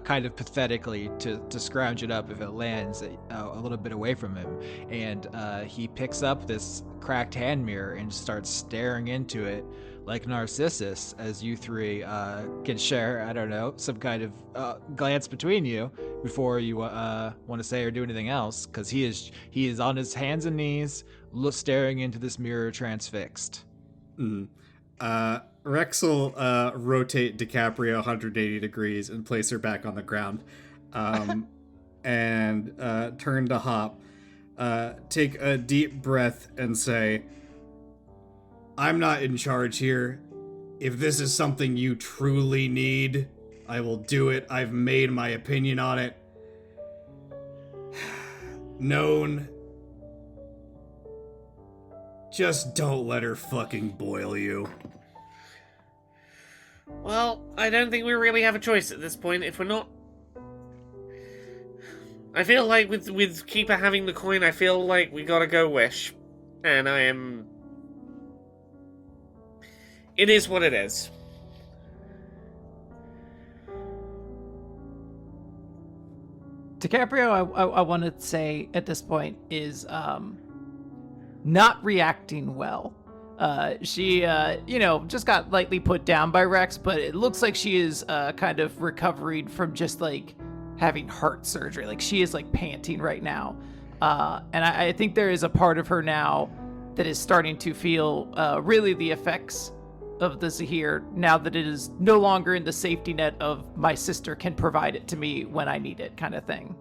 S4: kind of pathetically to scrounge it up if it lands a little bit away from him. And he picks up this cracked hand mirror and starts staring into it like Narcissus, as you three can share, I don't know, some kind of glance between you before you want to say or do anything else, because he is on his hands and knees, staring into this mirror transfixed.
S1: Rex will rotate DiCaprio 180 degrees and place her back on the ground, and turn to Hop, take a deep breath and say, I'm not in charge here. If this is something you truly need, I will do it. I've made my opinion on it known. Just don't let her fucking boil you.
S2: Well, I don't think we really have a choice at this point. If we're not... I feel like with Keeper having the coin, I feel like we gotta go Wish. And I am... It is what it is.
S3: DiCaprio, I want to say at this point, is not reacting well. She, just got lightly put down by Rex, but it looks like she is kind of recovering from just like having heart surgery. Like she is like panting right now. And I think there is a part of her now that is starting to feel really the effects of the Zahir now that it is no longer in the safety net of my sister can provide it to me when I need it kind of thing.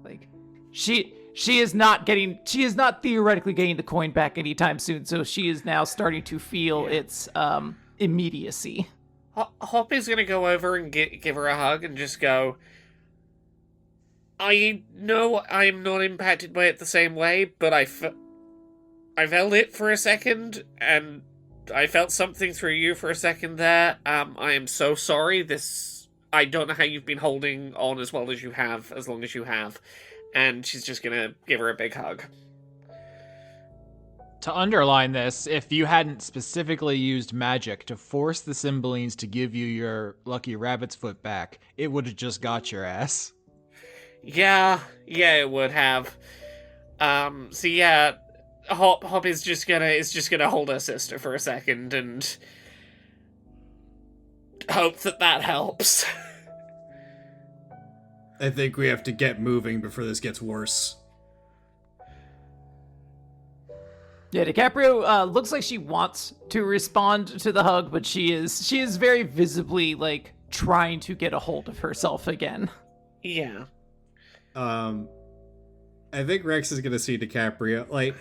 S3: Like she is not theoretically getting the coin back anytime soon, so she is now starting to feel its immediacy.
S2: Hop is gonna go over and give her a hug and just go, I know I'm not impacted by it the same way, but I felt it for a second, and I felt something through you for a second there. I am so sorry. I don't know how you've been holding on as well as you have, as long as you have. And she's just gonna give her a big hug.
S4: To underline this, if you hadn't specifically used magic to force the Cymbalines to give you your lucky rabbit's foot back, it would have just got your ass.
S2: Yeah, it would have. So yeah, Hop is just gonna hold her sister for a second and hope that helps.
S1: I think we have to get moving before this gets worse.
S3: Yeah, DiCaprio looks like she wants to respond to the hug, but she is very visibly like trying to get a hold of herself again.
S2: Yeah.
S1: I think Rex is gonna see DiCaprio like.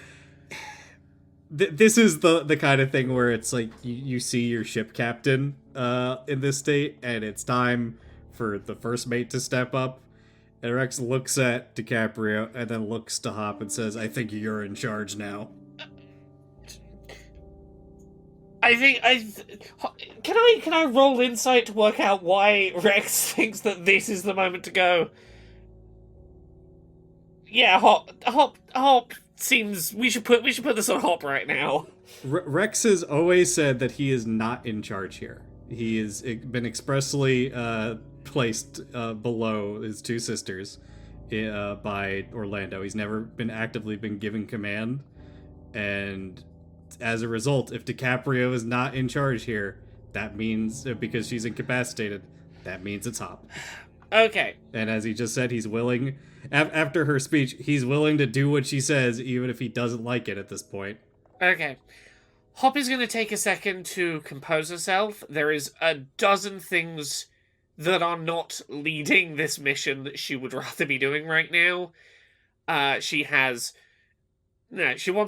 S1: This is the kind of thing where it's like you see your ship captain in this state, and it's time for the first mate to step up. And Rex looks at DiCaprio and then looks to Hop and says, I think you're in charge now.
S2: Can I roll insight to work out why Rex thinks that this is the moment to go? Yeah, Hop seems we should put this on Hop right now.
S1: Rex has always said that he is not in charge here. He has been expressly placed below his two sisters by Orlando. He's never been actively given command, and as a result, if DiCaprio is not in charge here, that means because she's incapacitated, that means it's Hop.
S2: Okay.
S1: And as he just said, he's willing, after her speech, he's willing to do what she says, even if he doesn't like it at this point.
S2: Okay. Hoppy's going to take a second to compose herself. There is a dozen things that are not leading this mission that she would rather be doing right now. She wants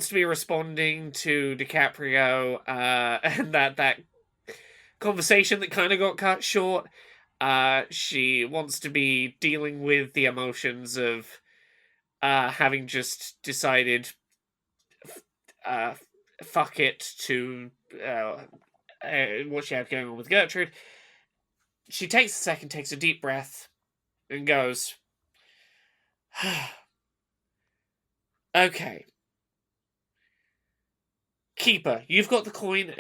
S2: to be responding to DiCaprio, and that conversation that kind of got cut short. She wants to be dealing with the emotions of having just decided fuck it to what she had going on with Gertrude. She takes a second, takes a deep breath, and goes, okay. Keeper, you've got the coin.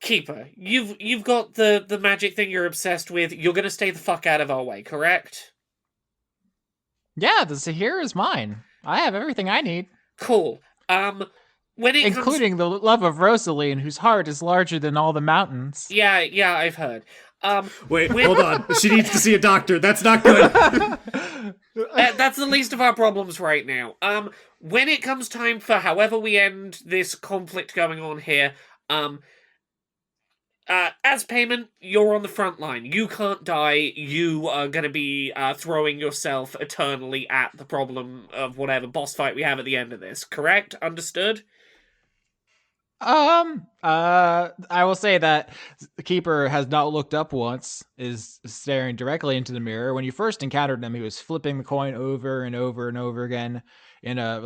S2: Keeper, you've got the magic thing you're obsessed with. You're gonna stay the fuck out of our way, correct?
S4: Yeah, the Zahir is mine. I have everything I need.
S2: Cool. When it
S4: including the love of Rosaline, whose heart is larger than all the mountains.
S2: Yeah, I've heard.
S1: Wait, hold on. She needs to see a doctor. That's not good.
S2: That's the least of our problems right now. When it comes time for however we end this conflict going on here, as payment, you're on the front line. You can't die. You are going to be throwing yourself eternally at the problem of whatever boss fight we have at the end of this. Correct? Understood?
S4: I will say that the Keeper has not looked up once, is staring directly into the mirror. When you first encountered him, he was flipping the coin over and over and over again in a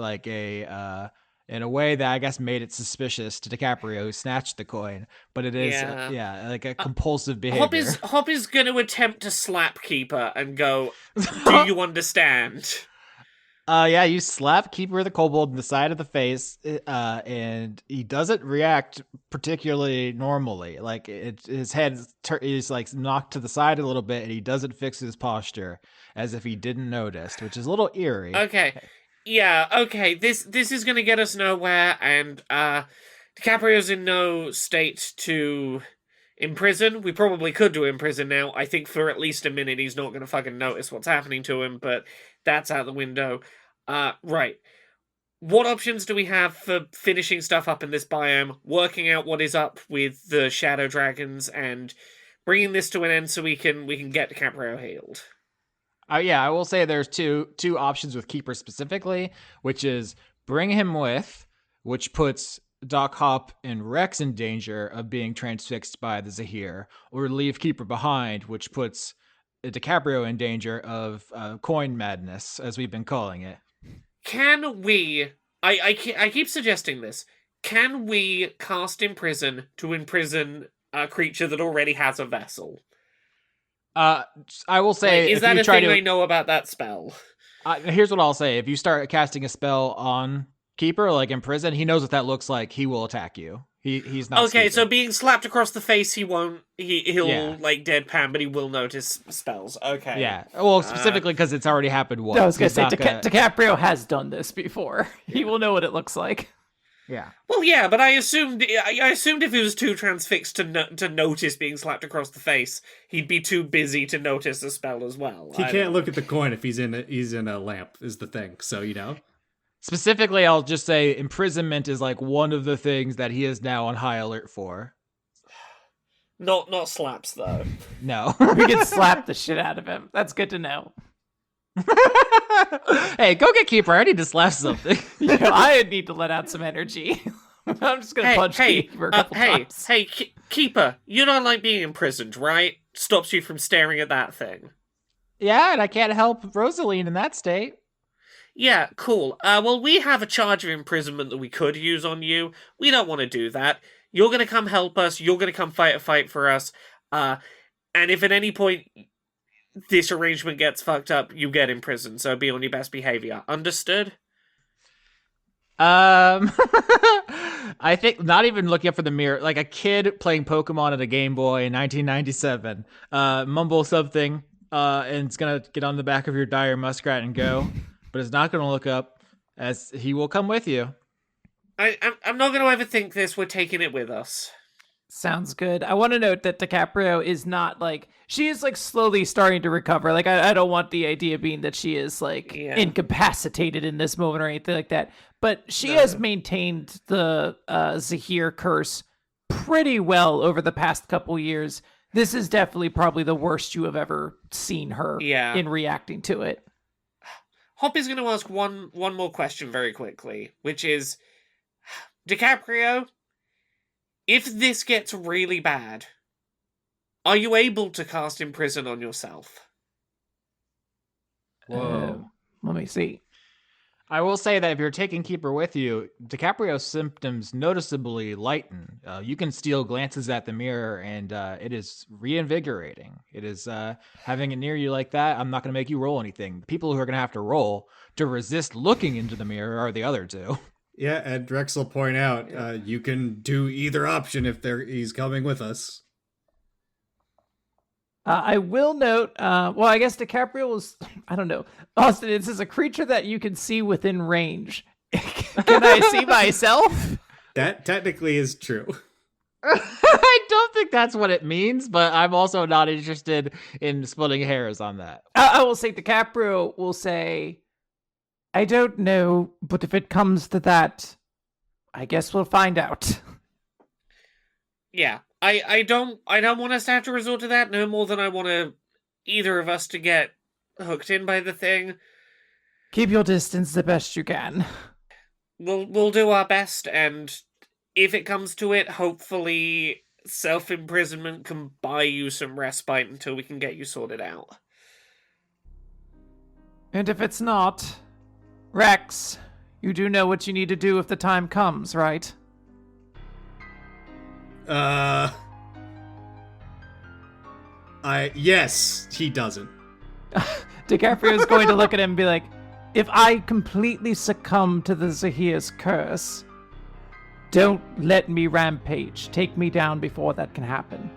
S4: way that I guess made it suspicious to DiCaprio, who snatched the coin. But it is, like a compulsive behavior.
S2: Hop is going to attempt to slap Keeper and go, do you understand?
S4: You slap Keeper the Kobold in the side of the face, and he doesn't react particularly normally. Like, his head is like knocked to the side a little bit, and he doesn't fix his posture as if he didn't notice, which is a little eerie.
S2: Okay. Yeah, okay, this is gonna get us nowhere, and DiCaprio's in no state to imprison. We probably could do imprison now. I think for at least a minute he's not gonna fucking notice what's happening to him, but that's out the window. Right. What options do we have for finishing stuff up in this biome, working out what is up with the shadow dragons, and bringing this to an end so we can get DiCaprio healed?
S4: I will say there's two options with Keeper specifically, which is bring him with, which puts Doc Hop and Rex in danger of being transfixed by the Zahir, or leave Keeper behind, which puts DiCaprio in danger of coin madness, as we've been calling it.
S2: Can we... I keep suggesting this. Can we cast Imprison to imprison a creature that already has a vessel?
S4: I will say...
S2: Is that a thing I know about that spell?
S4: Here's what I'll say. If you start casting a spell on Keeper, like Imprison, he knows what that looks like. He will attack you. He's not
S2: okay,
S4: stupid.
S2: So being slapped across the face, he won't... He'll like deadpan, but he will notice spells. Okay.
S4: Yeah. Well, specifically because it's already happened once.
S3: I was going to say, DiCaprio has done this before. He will know what it looks like.
S4: Yeah.
S2: Well, yeah, but I assumed if he was too transfixed to notice being slapped across the face, he'd be too busy to notice a spell as well.
S1: He can't look at the coin if he's in a lamp, is the thing. So, you know.
S4: Specifically, I'll just say imprisonment is like one of the things that he is now on high alert for.
S2: Not slaps, though.
S4: No.
S3: We can slap the shit out of him. That's good to know.
S4: Hey, go get Keeper. I need to slap something.
S3: I need to let out some energy. I'm just going to punch Keeper a couple times.
S2: Hey, Keeper, you don't like being imprisoned, right? Stops you from staring at that thing.
S4: Yeah, and I can't help Rosaline in that state.
S2: Yeah, cool. Well, we have a charge of imprisonment that we could use on you. We don't want to do that. You're going to come help us. You're going to come fight a fight for us. And if at any point this arrangement gets fucked up, you get imprisoned. So be on your best behavior. Understood?
S4: I think not even looking up for the mirror, like a kid playing Pokemon at a Game Boy in 1997, mumble something, and it's going to get on the back of your dire muskrat and go, but it's not going to look up, as he will come with you.
S2: I'm not going to overthink this. We're taking it with us.
S3: Sounds good. I want to note that DiCaprio is not like, she is like slowly starting to recover. Like, I don't want the idea being that she is like incapacitated in this moment or anything like that. But she has maintained the Zahir curse pretty well over the past couple years. This is definitely probably the worst you have ever seen her in reacting to it.
S2: Hoppy's going to ask one more question very quickly, which is, DiCaprio, if this gets really bad, are you able to cast Imprison on yourself?
S4: Whoa.
S3: Let me see.
S4: I will say that if you're taking Keeper with you, DiCaprio's symptoms noticeably lighten. You can steal glances at the mirror, and it is reinvigorating. It is having it near you like that. I'm not going to make you roll anything. The people who are going to have to roll to resist looking into the mirror are the other two.
S1: Yeah, and Rex will point out, you can do either option if he's coming with us.
S3: I will note, well, I guess DiCaprio was, I don't know. Austin, this is a creature that you can see within range. Can I see myself?
S1: That technically is true.
S4: I don't think that's what it means, but I'm also not interested in splitting hairs on that.
S3: I will say DiCaprio will say, I don't know, but if it comes to that, I guess we'll find out.
S2: Yeah, I don't want us to have to resort to that no more than I want either of us to get hooked in by the thing.
S3: Keep your distance the best you can.
S2: We'll do our best, and if it comes to it, hopefully self-imprisonment can buy you some respite until we can get you sorted out.
S3: And if it's not, Rex, you do know what you need to do if the time comes, right?
S1: Yes, he doesn't.
S3: DiCaprio is going to look at him and be like, if I completely succumb to the Zahir's curse, don't let me rampage. Take me down before that can happen.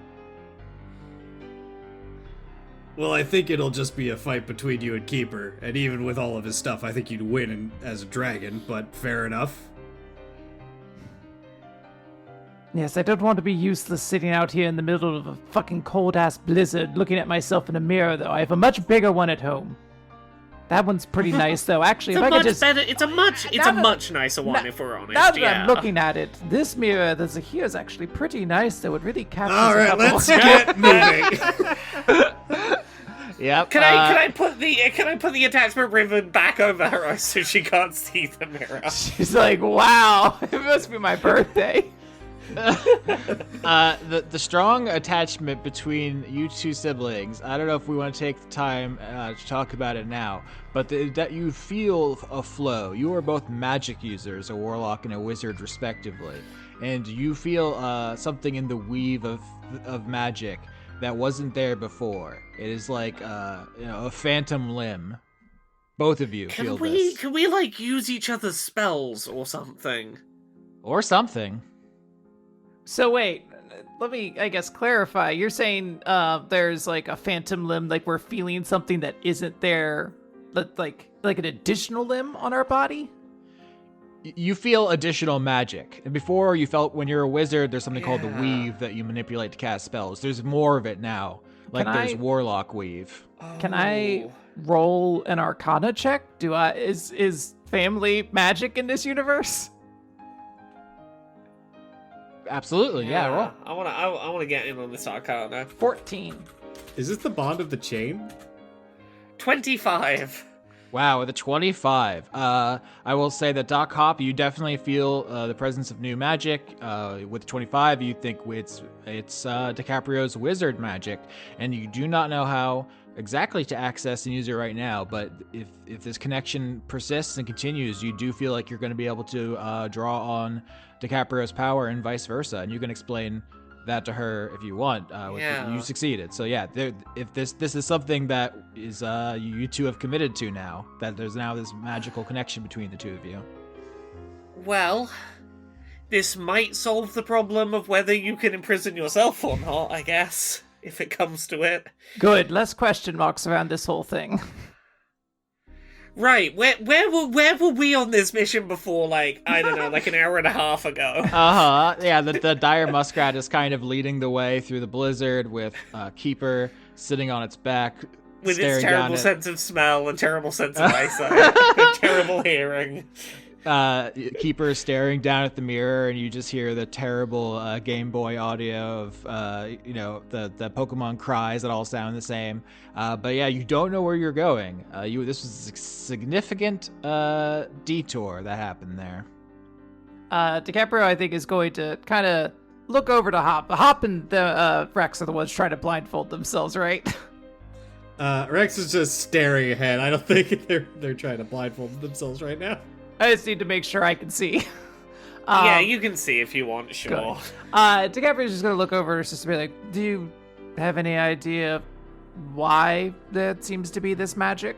S1: Well, I think it'll just be a fight between you and Keeper, and even with all of his stuff, I think you'd win as a dragon, but fair enough.
S3: Yes, I don't want to be useless sitting out here in the middle of a fucking cold-ass blizzard looking at myself in a mirror, though. I have a much bigger one at home. That one's pretty nice, though. Actually, if I could just...
S2: It's a much nicer one, if we're honest.
S3: Now that I'm looking at it, this mirror, the Zahir, is actually pretty nice, though. It really captures a couple...
S1: Alright, let's get moving.
S4: Yep.
S2: Can I put the attachment ribbon back over her eyes so she can't see the mirror?
S3: She's like, wow, it must be my birthday.
S4: The strong attachment between you two siblings, I don't know if we want to take the time to talk about it now, but that you feel a flow. You are both magic users, a warlock and a wizard respectively, and you feel something in the weave of magic that wasn't there before. It is like a phantom limb. Both of you feel this.
S2: Can we like use each other's spells or something?
S4: Or something.
S3: So wait, let me, I guess, clarify. You're saying there's like a phantom limb, like we're feeling something that isn't there, like an additional limb on our body?
S4: You feel additional magic. And before, you felt when you're a wizard, there's something called the weave that you manipulate to cast spells. There's more of it now. Like there's warlock weave.
S3: Can I roll an arcana check? Is family magic in this universe?
S4: Absolutely, yeah, roll.
S2: I wanna get in on this arcana.
S3: 14.
S1: Is this the bond of the chain?
S2: 25.
S4: Wow, with a 25. I will say that Doc Hop, you definitely feel the presence of new magic. With 25, you think it's DiCaprio's wizard magic, and you do not know how exactly to access and use it right now, but if this connection persists and continues, you do feel like you're going to be able to draw on DiCaprio's power and vice versa, and you can explain that to her if you want. You succeeded. So yeah, if this is something that is you two have committed to now, that there's now this magical connection between the two of you.
S2: Well, this might solve the problem of whether you can imprison yourself or not, I guess, if it comes to it.
S3: Good, less question marks around this whole thing.
S2: Right, where were we on this mission before, like, I don't know, like an hour and a half ago?
S4: Yeah, the dire muskrat is kind of leading the way through the blizzard with Keeper sitting on its back,
S2: With its
S4: staring
S2: terrible
S4: down
S2: sense of smell and terrible sense of eyesight, and terrible hearing.
S4: Keeper is staring down at the mirror, and you just hear the terrible Game Boy audio of the Pokemon cries that all sound the same. But yeah, you don't know where you're going. This was a significant detour that happened there.
S3: DiCaprio, I think, is going to kind of look over to Hop. Hop and the Rex are the ones trying to blindfold themselves, right?
S1: Rex is just staring ahead. I don't think they're trying to blindfold themselves right now.
S3: I just need to make sure I can see.
S2: Yeah, you can see if you want, sure.
S3: DiCaprio's just gonna look over just to be like, do you have any idea why there seems to be this magic?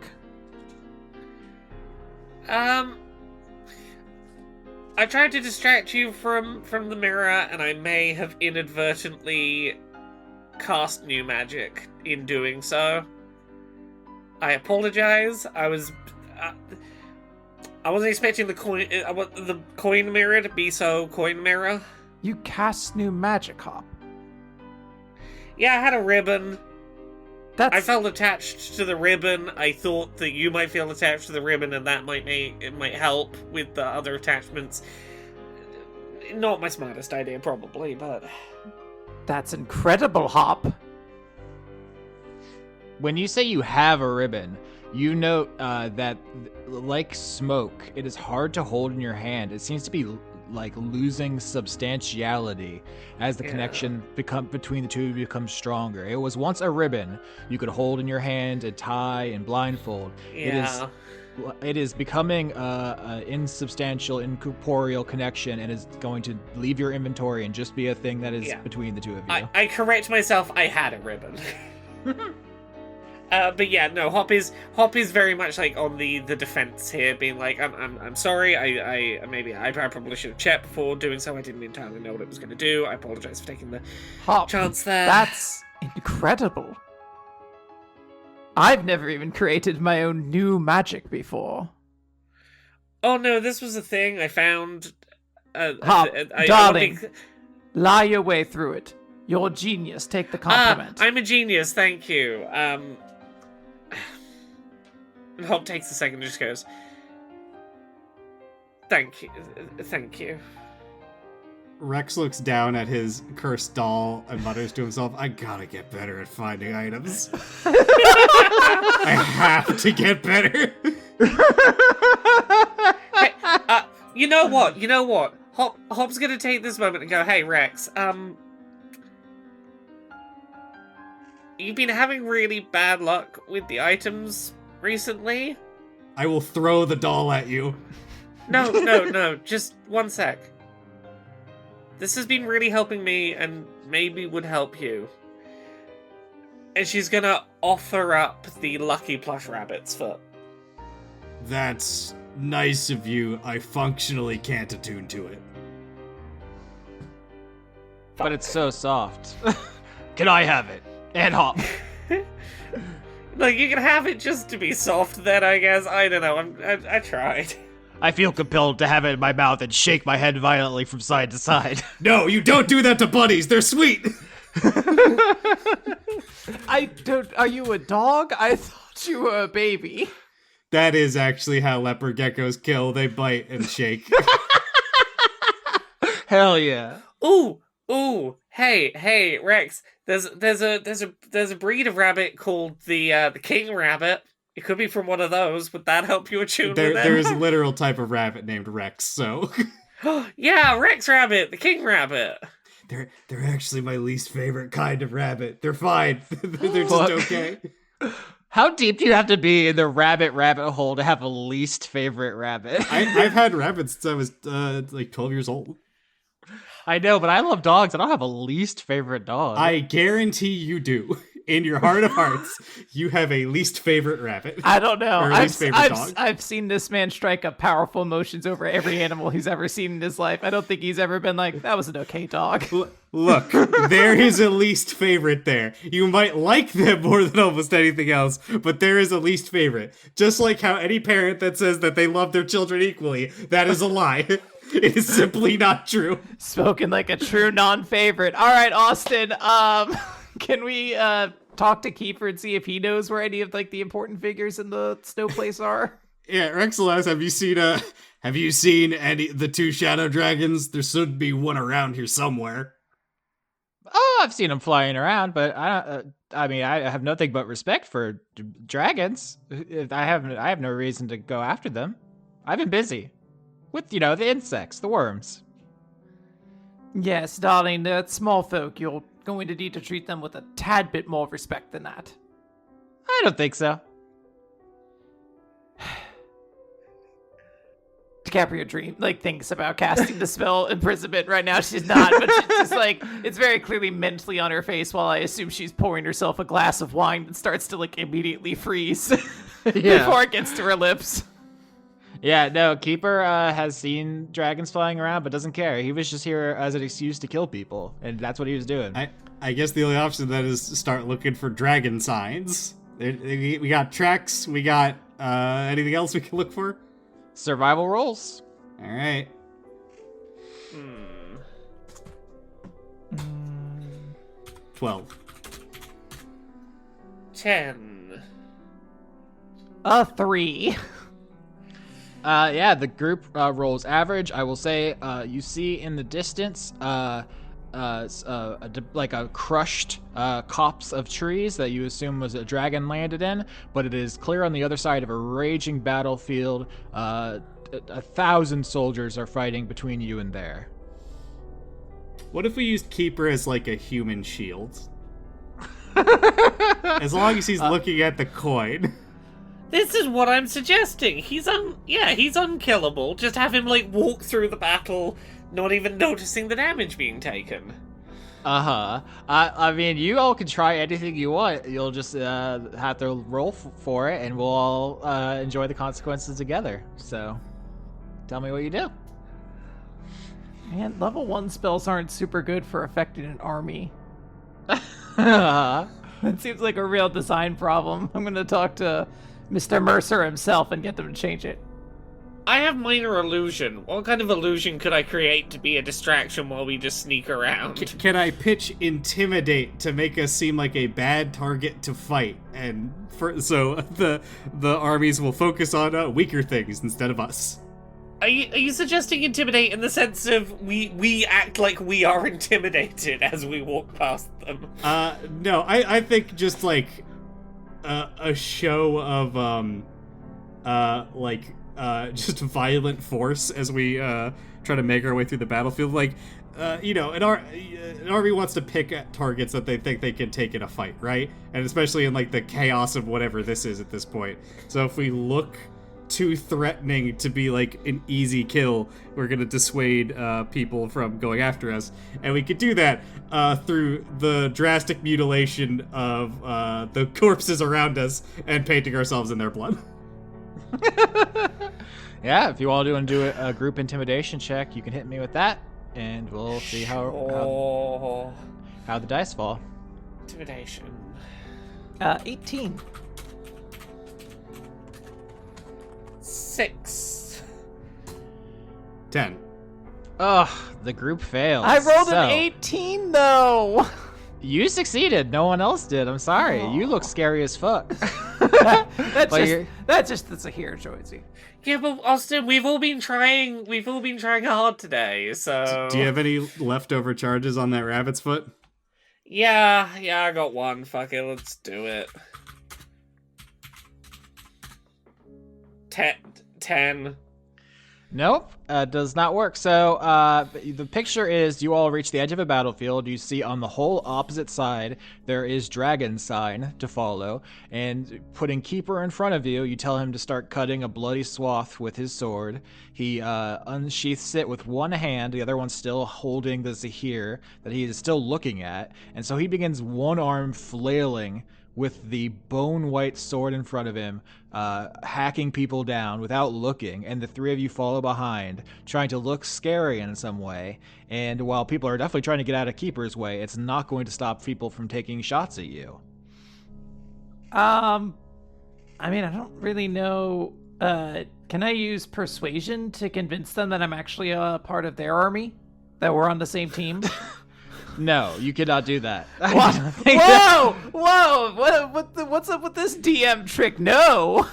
S2: I tried to distract you from the mirror, and I may have inadvertently cast new magic in doing so. I apologize. I wasn't expecting the coin mirror to be so coin mirror.
S3: You cast new magic, Hop.
S2: Yeah, I had a ribbon.
S3: That's...
S2: I felt attached to the ribbon. I thought that you might feel attached to the ribbon, and that might help with the other attachments. Not my smartest idea, probably, but...
S3: That's incredible, Hop.
S4: When you say you have a ribbon, you note that, like smoke, it is hard to hold in your hand. It seems to be like losing substantiality as the connection between the two becomes stronger. It was once a ribbon you could hold in your hand and tie and blindfold.
S2: Yeah.
S4: It is becoming an insubstantial, incorporeal connection, and is going to leave your inventory and just be a thing that is between the two of you.
S2: I correct myself. I had a ribbon. But yeah, no. Hop is very much like on the defense here, being like, I'm sorry. I probably should have checked before doing so. I didn't entirely know what it was going to do. I apologize for taking the chance there.
S3: That's incredible. I've never even created my own new magic before.
S2: Oh no, this was a thing I found.
S3: Hop, darling, lie your way through it. You're a genius. Take the compliment.
S2: I'm a genius. Thank you. Hop takes a second and just goes, Thank you.
S1: Rex looks down at his cursed doll and mutters to himself, I gotta get better at finding items. I have to get better.
S2: Hey, you know what? Hop's gonna take this moment and go, hey, Rex, you've been having really bad luck with the items recently?
S1: I will throw the doll at you.
S2: No, just one sec. This has been really helping me and maybe would help you. And she's gonna offer up the lucky plush rabbit's foot.
S1: That's nice of you. I functionally can't attune to it.
S4: But it's so soft. Can I have it? And Hop.
S2: Like, you can have it just to be soft then, I guess. I don't know, I tried.
S4: I feel compelled to have it in my mouth and shake my head violently from side to side.
S1: No, you don't do that to bunnies. They're sweet.
S3: Are you a dog? I thought you were a baby.
S1: That is actually how leopard geckos kill. They bite and shake.
S4: Hell yeah.
S2: Ooh, hey, Rex. There's a breed of rabbit called the king rabbit. It could be from one of those. Would that help you attune with it?
S1: There is a literal type of rabbit named Rex, so...
S2: Yeah, Rex rabbit, the king rabbit.
S1: They're actually my least favorite kind of rabbit. They're fine. They're just okay.
S4: How deep do you have to be in the rabbit hole to have a least favorite rabbit?
S1: I've had rabbits since I was like 12 years old.
S4: I know, but I love dogs. I don't have a least favorite dog.
S1: I guarantee you do. in your heart of hearts, you have a least favorite rabbit.
S3: I don't know.
S1: Or least favorite dog.
S3: I've seen this man strike up powerful emotions over every animal he's ever seen in his life. I don't think he's ever been like, that was an okay dog.
S1: Look, there is a least favorite there. You might like them more than almost anything else, but there is a least favorite. Just like how any parent that says that they love their children equally, that is a lie. It is simply not true.
S3: Spoken like a true non-favorite. All right, Austin. Can we talk to Kiefer and see if he knows where any of like the important figures in the snow place are?
S1: Yeah, Rexelas, have you seen any the two shadow dragons? There should be one around here somewhere.
S4: Oh, I've seen them flying around, but I mean, I have nothing but respect for dragons. I have no reason to go after them. I've been busy with, the insects, the worms.
S3: Yes, darling, the small folk, you're going to need to treat them with a tad bit more respect than that.
S4: I don't think so.
S3: DiCaprio thinks about casting the spell imprisonment right now. She's not, but she's just it's very clearly mentally on her face while I assume she's pouring herself a glass of wine that starts to immediately freeze before it gets to her lips.
S4: Yeah, no, Keeper has seen dragons flying around, but doesn't care. He was just here as an excuse to kill people, and that's what he was doing.
S1: I guess the only option then is to start looking for dragon signs. We got tracks, we got anything else we can look for?
S4: Survival rolls.
S1: All right. 12.
S2: 10.
S3: 3.
S4: Yeah, the group rolls average. I will say, you see in the distance, a crushed copse of trees that you assume was a dragon landed in, but it is clear on the other side of a raging battlefield. 1,000 soldiers are fighting between you and there.
S1: What if we used Keeper as a human shield? As long as he's looking at the coin.
S2: This is what I'm suggesting. He's unkillable. Just have him walk through the battle, not even noticing the damage being taken.
S4: I mean, you all can try anything you want. You'll just have to roll for it, and we'll all enjoy the consequences together. So, tell me what you do.
S3: Man, level 1 spells aren't super good for affecting an army.
S4: Uh-huh.
S3: That seems like a real design problem. I'm going to talk to Mr. Mercer himself and get them to change it.
S2: I have minor illusion. What kind of illusion could I create to be a distraction while we just sneak around?
S1: Can I pitch intimidate to make us seem like a bad target to fight, and so the armies will focus on weaker things instead of us?
S2: Are you suggesting intimidate in the sense of we act like we are intimidated as we walk past them?
S1: No, I think just a show of just violent force as we try to make our way through the battlefield. An army wants to pick at targets that they think they can take in a fight, right? And especially in the chaos of whatever this is at this point. So if we look too threatening to be an easy kill, we're gonna dissuade people from going after us, and we could do that through the drastic mutilation of the corpses around us and painting ourselves in their blood.
S4: Yeah, if you all want to do a group intimidation check, you can hit me with that, and we'll see how the dice fall.
S2: Intimidation.
S3: 18.
S2: 6.
S1: 10.
S4: Ugh, the group fails.
S3: I rolled an 18 though.
S4: You succeeded. No one else did. I'm sorry. Oh. You look scary as fuck.
S3: That's a hero choice.
S2: Yeah, but Austin, we've all been trying hard today. So
S1: do you have any leftover charges on that rabbit's foot?
S2: Yeah, I got one. Fuck it, let's do it. 10.
S4: Nope, does not work. So the picture is you all reach the edge of a battlefield. You see on the whole opposite side there is dragon sign to follow, and putting Keeper in front of you, you tell him to start cutting a bloody swath with his sword. He unsheaths it with one hand, the other one still holding the Zahir that he is still looking at, and so he begins one arm flailing with the bone white sword in front of him, hacking people down without looking, and the three of you follow behind, trying to look scary in some way. And while people are definitely trying to get out of Keeper's way, it's not going to stop people from taking shots at you.
S3: I mean, I don't really know. Can I use persuasion to convince them that I'm actually a part of their army? That we're on the same team?
S4: No, you cannot do that.
S3: Whoa! What's up with this DM trick? No.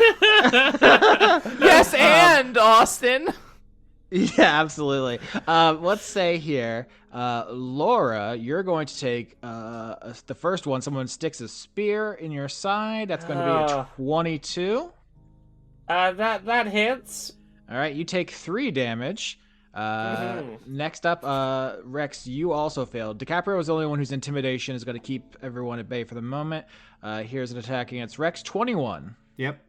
S3: Yes, and Austin.
S4: Yeah, absolutely. Let's say here, Laura, you're going to take the first one. Someone sticks a spear in your side. That's going to be a 22.
S2: That hits.
S4: All right, you take 3 damage. Next up, Rex, you also failed. DiCaprio is the only one whose intimidation is going to keep everyone at bay for the moment. Here's an attack against Rex, 21.
S1: Yep.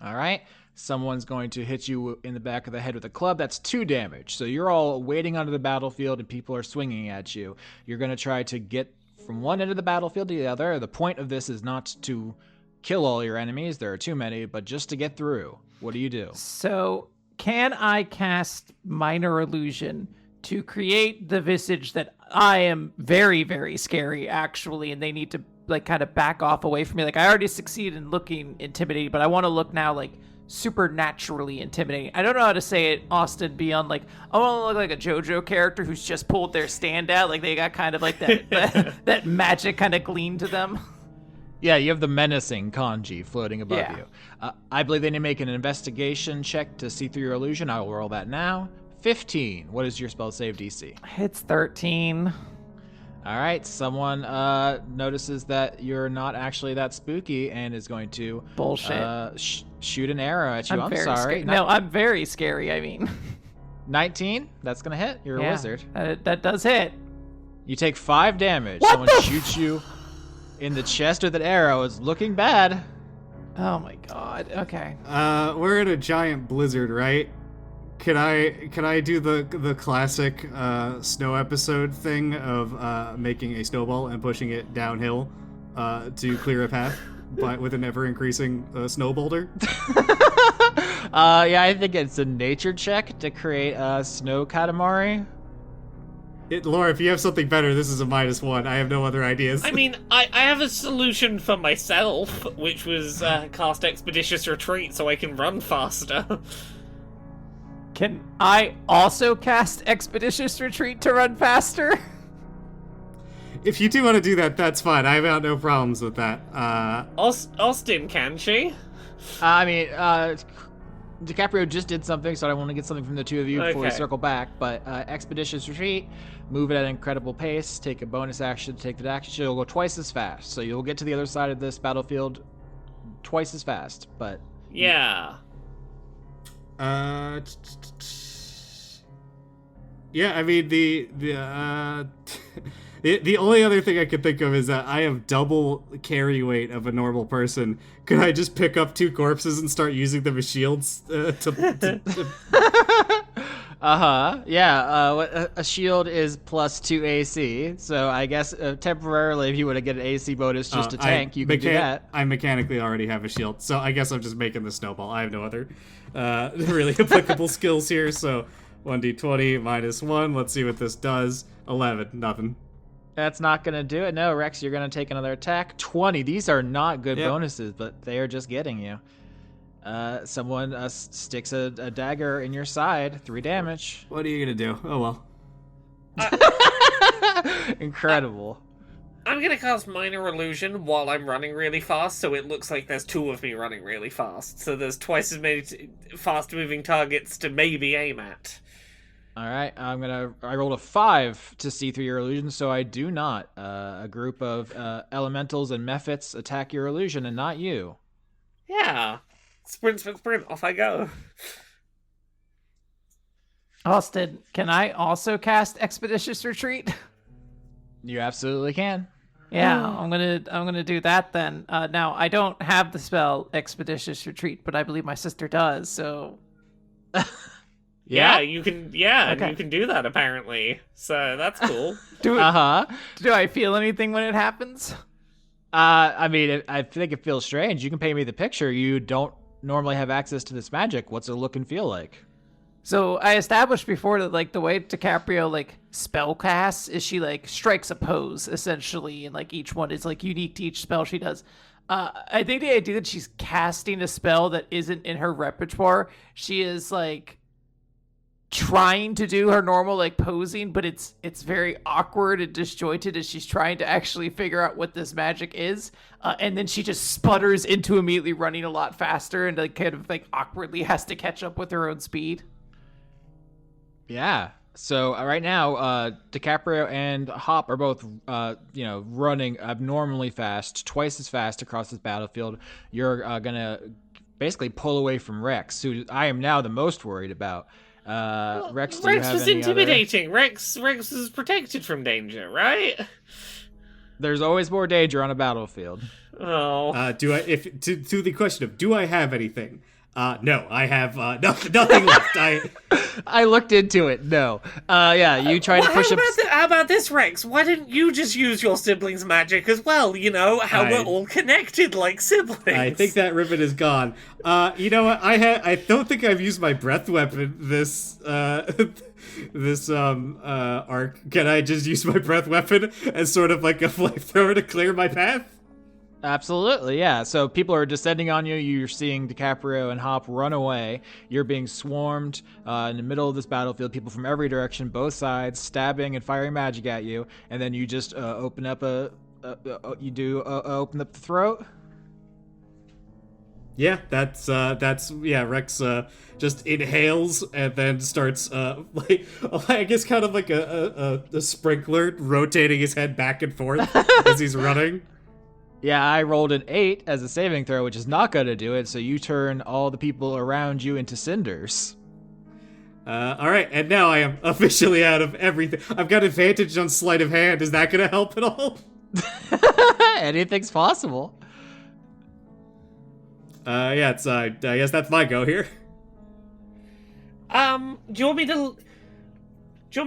S4: All right. Someone's going to hit you in the back of the head with a club. That's 2 damage. So you're all waiting onto the battlefield and people are swinging at you. You're going to try to get from one end of the battlefield to the other. The point of this is not to kill all your enemies. There are too many, but just to get through. What do you do?
S3: So, can I cast Minor Illusion to create the visage that I am very, very scary, actually, and they need to, like, kind of back off away from me? Like, I already succeeded in looking intimidating, but I want to look now, like, supernaturally intimidating. I don't know how to say it, Austin, beyond, like, I want to look like a JoJo character who's just pulled their stand out. Like, they got kind of, like, that magic kind of gleam to them.
S4: Yeah, you have the menacing kanji floating above
S3: Yeah.
S4: you. I believe they need to make an investigation check to see through your illusion. I will roll that now. 15. What is your spell save DC?
S3: It's 13.
S4: All right, someone notices that you're not actually that spooky and is going to
S3: Bullshit.
S4: Shoot an arrow at you. I'm
S3: very
S4: sorry.
S3: scary. No, I'm very scary, I mean.
S4: 19? That's going to hit. You're a wizard.
S3: That does hit.
S4: You take 5 damage.
S3: What
S4: Someone
S3: the
S4: shoots you in the chest with an arrow. It's looking bad.
S3: Oh my god. Okay.
S1: We're in a giant blizzard, right? Can I do the classic snow episode thing of making a snowball and pushing it downhill to clear a path, but with an ever increasing snow boulder?
S4: Yeah, I think it's a nature check to create a snow katamari.
S1: Laura, if you have something better, this is a -1. I have no other ideas.
S2: I mean, I have a solution for myself, which was cast Expeditious Retreat so I can run faster.
S3: Can I also cast Expeditious Retreat to run faster?
S1: If you do want to do that, that's fine. I've got no problems with that.
S2: Austin, can she?
S4: I mean, DiCaprio just did something, so I want to get something from the two of you before we
S2: Okay.
S4: circle back. But Expeditious Retreat, move at an incredible pace, take a bonus action to take that action. You'll go twice as fast, so you'll get to the other side of this battlefield twice as fast. But
S2: Yeah.
S1: Yeah, I mean the the only other thing I could think of is that I have double carry weight of a normal person. Could I just pick up 2 corpses and start using them as shields to
S4: Yeah, a shield is +2 AC, so I guess temporarily if you want to get an AC bonus just to tank, you can do that.
S1: I mechanically already have a shield, so I guess I'm just making the snowball. I have no other really applicable skills here, so 1d20 -1. Let's see what this does. 11, nothing.
S4: That's not going to do it. No, Rex, you're going to take another attack. 20. These are not good bonuses, but they are just getting you. Someone sticks a dagger in your side. 3 damage.
S1: What are you gonna do? Oh well.
S4: Incredible.
S2: I'm gonna cast Minor Illusion while I'm running really fast, so it looks like there's 2 of me running really fast. So there's twice as many fast-moving targets to maybe aim at.
S4: All right, I rolled a 5 to see through your illusion, so I do not. A group of elementals and mephits attack your illusion, and not you.
S2: Yeah. Sprint, off I go.
S3: Austin, can I also cast Expeditious Retreat?
S4: You absolutely can.
S3: Yeah, I'm gonna do that then. Now I don't have the spell Expeditious Retreat, but I believe my sister does. So
S2: Yeah, you can. Yeah,
S3: Okay.
S2: you can do that apparently. So that's cool.
S3: do
S4: Uh-huh.
S3: do I feel anything when it happens?
S4: I mean, I think it feels strange. You can paint me the picture. You don't normally have access to this magic. What's it look and feel like?
S3: So I established before that like the way DiCaprio like spell casts is she like strikes a pose essentially, and like each one is like unique to each spell she does. I think the idea that she's casting a spell that isn't in her repertoire, she is like trying to do her normal like posing, but it's very awkward and disjointed as she's trying to actually figure out what this magic is, and then she just sputters into immediately running a lot faster and like kind of like awkwardly has to catch up with her own speed.
S4: Yeah. So right now, DiCaprio and Hop are both, running abnormally fast, twice as fast across this battlefield. You're gonna basically pull away from Rex, who I am now the most worried about. Rex, do you
S2: Rex
S4: have
S2: was
S4: any
S2: intimidating. Rex is protected from danger, right?
S4: There's always more danger on a battlefield.
S2: Oh.
S1: To the question of do I have anything? No, I have nothing left.
S4: I looked into it. No. You tried to push up.
S2: How about this, Rex? Why didn't you just use your siblings' magic as well? You know how we're all connected like siblings.
S1: I think that ribbon is gone. You know what? I don't think I've used my breath weapon this arc. Can I just use my breath weapon as sort of like a flamethrower to clear my path?
S4: Absolutely, yeah. So people are descending on you. You're seeing DiCaprio and Hop run away. You're being swarmed in the middle of this battlefield. People from every direction, both sides, stabbing and firing magic at you. And then you just open up open up the throat.
S1: Yeah, that's Rex just inhales and then starts I guess kind of like a sprinkler rotating his head back and forth as he's running.
S4: Yeah, I rolled an 8 as a saving throw, which is not going to do it, so you turn all the people around you into cinders.
S1: Alright, and now I am officially out of everything. I've got advantage on sleight of hand. Is that going to help at all?
S4: Anything's possible.
S1: I guess that's my go here.
S2: Do you want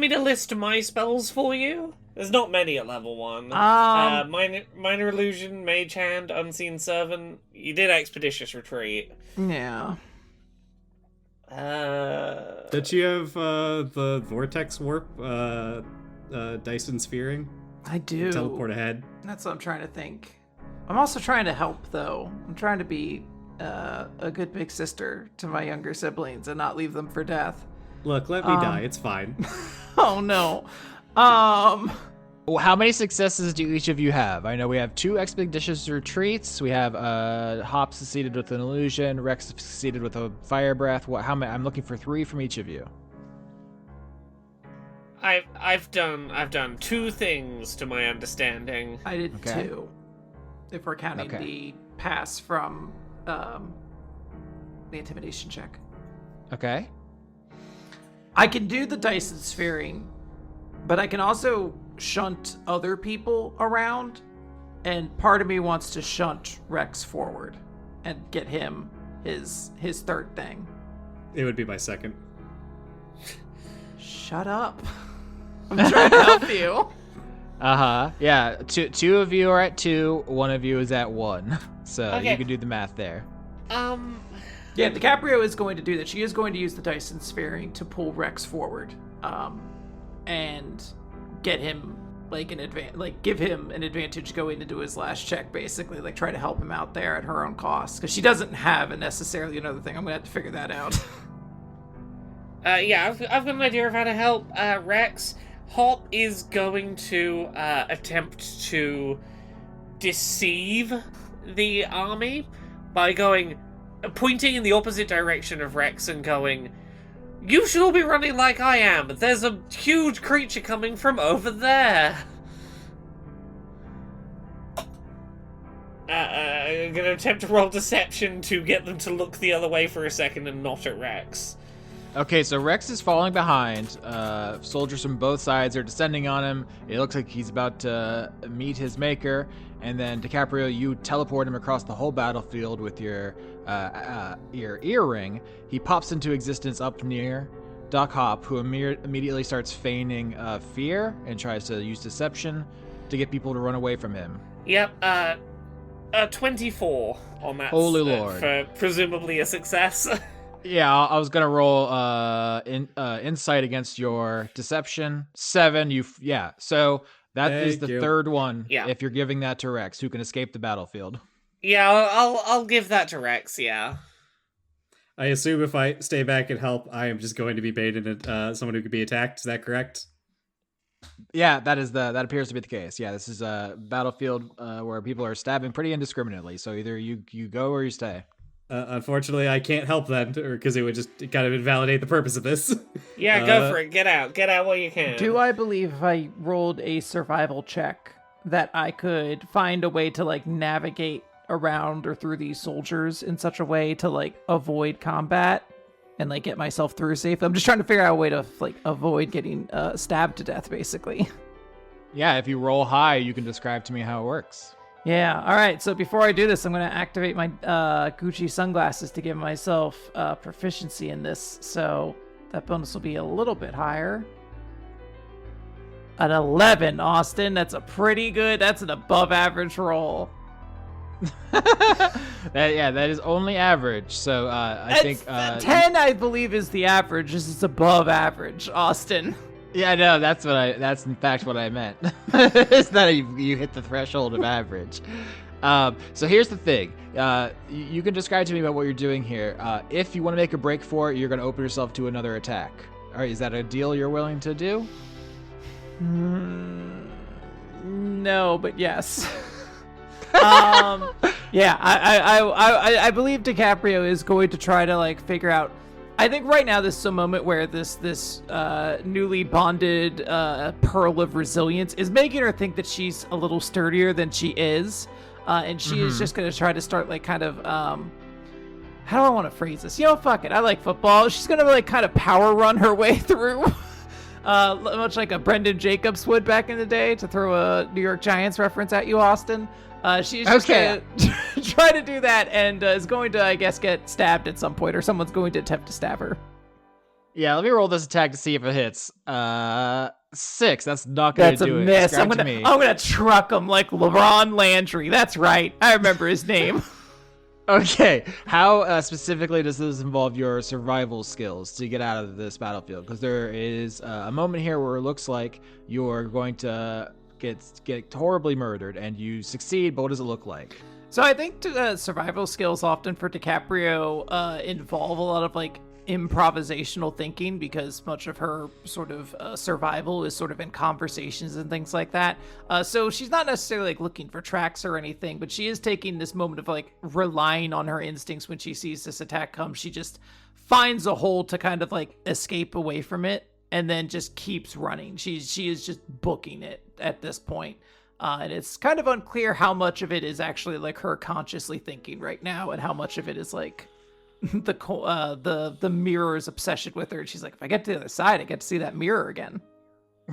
S2: me to list my spells for you? There's not many at level 1. Minor Illusion, Mage Hand, Unseen Servant. You did Expeditious Retreat.
S3: Yeah.
S1: Did you have the Vortex Warp, Dyson Sphering?
S3: I do.
S1: Teleport ahead.
S3: That's what I'm trying to think. I'm also trying to help, though. I'm trying to be a good big sister to my younger siblings and not leave them for death.
S1: Look, let me die. It's fine.
S3: Oh, no.
S4: How many successes do each of you have? I know we have 2 expeditious retreats. We have Hop succeeded with an illusion. Rex succeeded with a fire breath. How many? I'm looking for 3 from each of you.
S2: I've done 2 things to my understanding.
S3: I did 2, if we're counting the pass from the intimidation check.
S4: Okay.
S3: I can do the Dyson Sphering, but I can also shunt other people around, and part of me wants to shunt Rex forward and get him his third thing.
S1: It would be my second.
S3: Shut up. I'm trying to help you.
S4: Yeah, two of you are at 2, one of you is at 1. So
S2: Okay.
S4: you can do the math there.
S3: Yeah, DiCaprio is going to do that. She is going to use the Dyson Sphering to pull Rex forward, and get him give him an advantage going into his last check, basically, like try to help him out there at her own cost, because she doesn't have necessarily another thing. I'm gonna have to figure that out.
S2: I've got an idea of how to help Rex. Hop is going to attempt to deceive the army by pointing in the opposite direction of Rex and going, "You should all be running like I am. There's a huge creature coming from over there." I'm gonna attempt to roll deception to get them to look the other way for a second and not at Rex.
S4: Okay, so Rex is falling behind. Soldiers from both sides are descending on him. It looks like he's about to meet his maker. And then DiCaprio, you teleport him across the whole battlefield with your earring. He pops into existence up near Doc Hop, who immediately starts feigning fear and tries to use deception to get people to run away from him.
S2: Yep, 24 on that.
S4: Holy Lord.
S2: For presumably a success.
S4: Yeah, I was gonna roll insight against your deception. 7. So that is
S1: Thank
S4: the
S1: you.
S4: third one.
S2: Yeah.
S4: If you're giving that to Rex, who can escape the battlefield.
S2: Yeah, I'll give that to Rex, yeah.
S1: I assume if I stay back and help, I am just going to be baited at someone who could be attacked. Is that correct?
S4: Yeah, that appears to be the case. Yeah, this is a battlefield where people are stabbing pretty indiscriminately. So either you go or you stay.
S1: Unfortunately, I can't help then, because it would just kind of invalidate the purpose of this.
S2: Yeah, go for it. Get out while you can.
S3: Do I believe if I rolled a survival check that I could find a way to like navigate around or through these soldiers in such a way to like avoid combat and like get myself through safely? I'm just trying to figure out a way to like avoid getting stabbed to death, basically.
S4: Yeah, if you roll high, you can describe to me how it works.
S3: Yeah, all right. So before I do this, I'm going to activate my Gucci sunglasses to give myself proficiency in this. So that bonus will be a little bit higher. An 11, Austin. That's that's an above average roll.
S4: That is only average. So I think
S3: 10, I believe, is the average. This is above average, Austin.
S4: Yeah, no, that's in fact what I meant. Is that you hit the threshold of average. So here's the thing. You can describe to me about what you're doing here. If you want to make a break for it, you're going to open yourself to another attack. All right, is that a deal you're willing to do?
S3: No, but yes. Yeah, I believe DiCaprio is going to try to like figure out. I think right now this is a moment where this newly bonded pearl of resilience is making her think that she's a little sturdier than she is, and she is just going to try to start like kind of how do I want to phrase this? Fuck it. I like football. She's going to like kind of power run her way through, much like a Brendan Jacobs would back in the day, to throw a New York Giants reference at you, Austin. She's just going to try to do that and is going to, I guess, get stabbed at some point, or someone's going to attempt to stab her.
S4: Yeah, let me roll this attack to see if it hits. 6. That's not going to do it.
S3: That's a miss. I'm gonna truck him like LeBron Landry. That's right. I remember his name.
S4: Okay, how specifically does this involve your survival skills to get out of this battlefield? Because there is a moment here where it looks like you're going to get horribly murdered, and you succeed, but what does it look like?
S3: So I think survival skills often for DiCaprio involve a lot of like improvisational thinking, because much of her sort of survival is sort of in conversations and things like that. So she's not necessarily like looking for tracks or anything, but she is taking this moment of like relying on her instincts. When she sees this attack come, she just finds a hole to kind of like escape away from it, and then just keeps running. She is just booking it at this point. And it's kind of unclear how much of it is actually like her consciously thinking right now, and how much of it is like the mirror's obsession with her. She's like, if I get to the other side, I get to see that mirror again.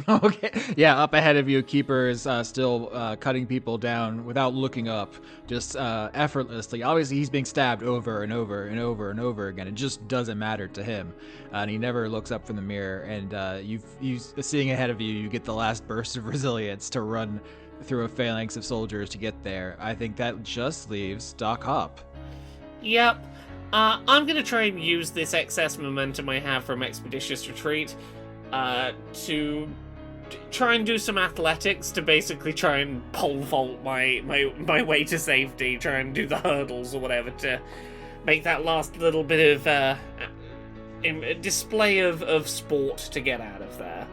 S4: Okay. Yeah, up ahead of you, Keeper is still cutting people down without looking up, just effortlessly. Obviously, he's being stabbed over and over and over and over again. It just doesn't matter to him, and he never looks up from the mirror. And you seeing ahead of you, you get the last burst of resilience to run through a phalanx of soldiers to get there. I think that just leaves Doc Hop.
S2: Yep. I'm going to try and use this excess momentum I have from Expeditious Retreat to try and do some athletics to basically try and pole vault my way to safety, try and do the hurdles or whatever to make that last little bit of display of sport to get out of there.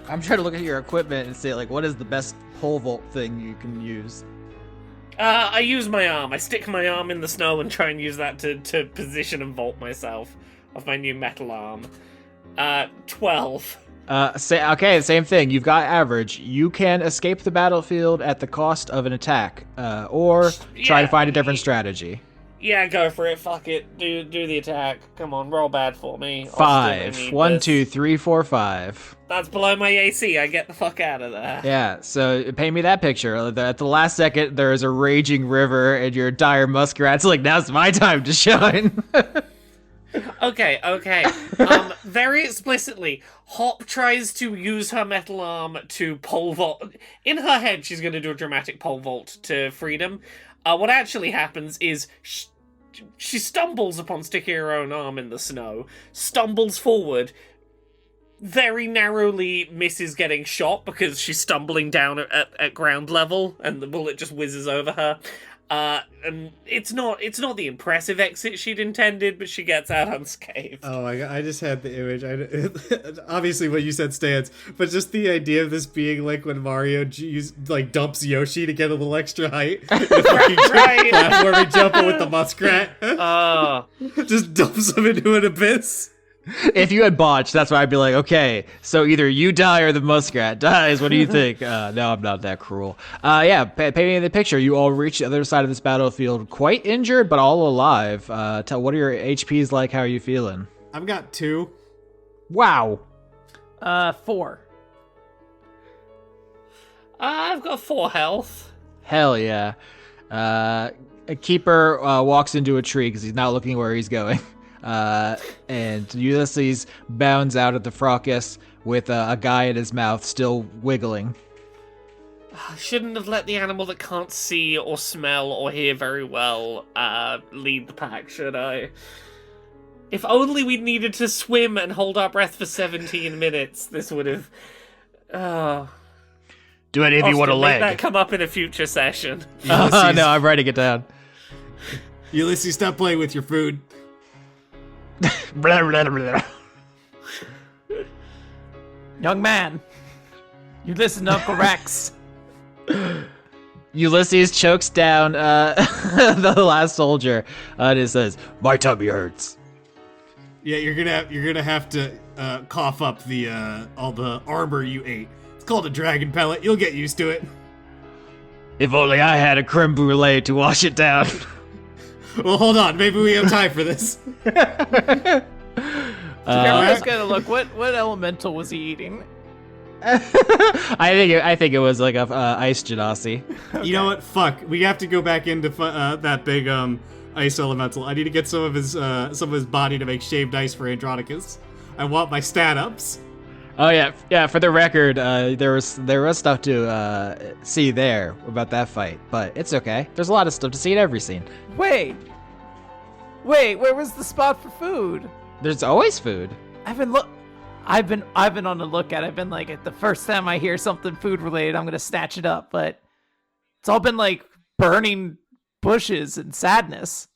S4: I'm trying to look at your equipment and say, like, what is the best pole vault thing you can use?
S2: I use my arm. I stick my arm in the snow and try and use that to position and vault myself off my new metal arm. 12.
S4: Okay, same thing. You've got average. You can escape the battlefield at the cost of an attack, or try to find a different strategy.
S2: Yeah, go for it. Fuck it. Do the attack. Come on, roll bad for me. Austin, I
S4: 5.
S2: need
S4: 1,
S2: this.
S4: 2, 3, 4, 5.
S2: That's below my AC. I get the fuck out of there.
S4: Yeah, so paint me that picture. At the last second, there is a raging river, and your dire muskrat's like, now's my time to shine.
S2: Okay. Very explicitly, Hop tries to use her metal arm to pole vault. In her head, she's going to do a dramatic pole vault to freedom. What actually happens is she stumbles upon sticking her own arm in the snow, stumbles forward, very narrowly misses getting shot because she's stumbling down at ground level, and the bullet just whizzes over her. And it's not the impressive exit she'd intended, but she gets out unscathed.
S1: Oh my god, I just had the image. Obviously what you said stands, but just the idea of this being like when Mario dumps Yoshi to get a little extra height. The fucking
S2: Right.
S1: platforming jumping with the muskrat.
S2: Oh.
S1: Just dumps him into an abyss.
S4: If you had botched, that's why I'd be like, okay, so either you die or the muskrat dies. What do you think? No, I'm not that cruel. Yeah, paint me the picture. You all reach the other side of this battlefield quite injured, but all alive. What are your HPs like? How are you feeling?
S1: I've got 2.
S4: Wow.
S3: 4.
S2: I've got 4 health.
S4: Hell yeah. A keeper walks into a tree because he's not looking where he's going. And Ulysses bounds out at the fracas with a guy in his mouth still wiggling.
S2: I shouldn't have let the animal that can't see or smell or hear very well lead the pack, should I? If only we'd needed to swim and hold our breath for 17 minutes, this would have...
S4: Do any of you want a
S2: Austin,
S4: leg?
S2: make that come up in a future session.
S1: Ulysses,
S4: No, I'm writing it down.
S1: Ulysses, stop playing with your food.
S4: Blah, blah, blah.
S3: Young man, you listen to Uncle Rex.
S4: Ulysses chokes down the last soldier and it says, "My tummy hurts."
S1: Yeah, you're gonna have to cough up the all the armor you ate. It's called a dragon pellet. You'll get used to it.
S4: If only I had a creme brulee to wash it down.
S1: Well, hold on. Maybe we have time for this.
S3: I was gonna look. What elemental was he eating?
S4: I think it was like a ice genasi.
S1: You know what? Fuck. We have to go back into that big ice elemental. I need to get some of his body to make shaved ice for Andronicus. I want my stat ups.
S4: Oh yeah. For the record, there was stuff to see there about that fight, but it's okay. There's a lot of stuff to see in every scene.
S3: Wait, where was the spot for food?
S4: There's always food.
S3: I've been on the lookout. I've been like, the first time I hear something food related, I'm gonna snatch it up. But it's all been like burning bushes and sadness.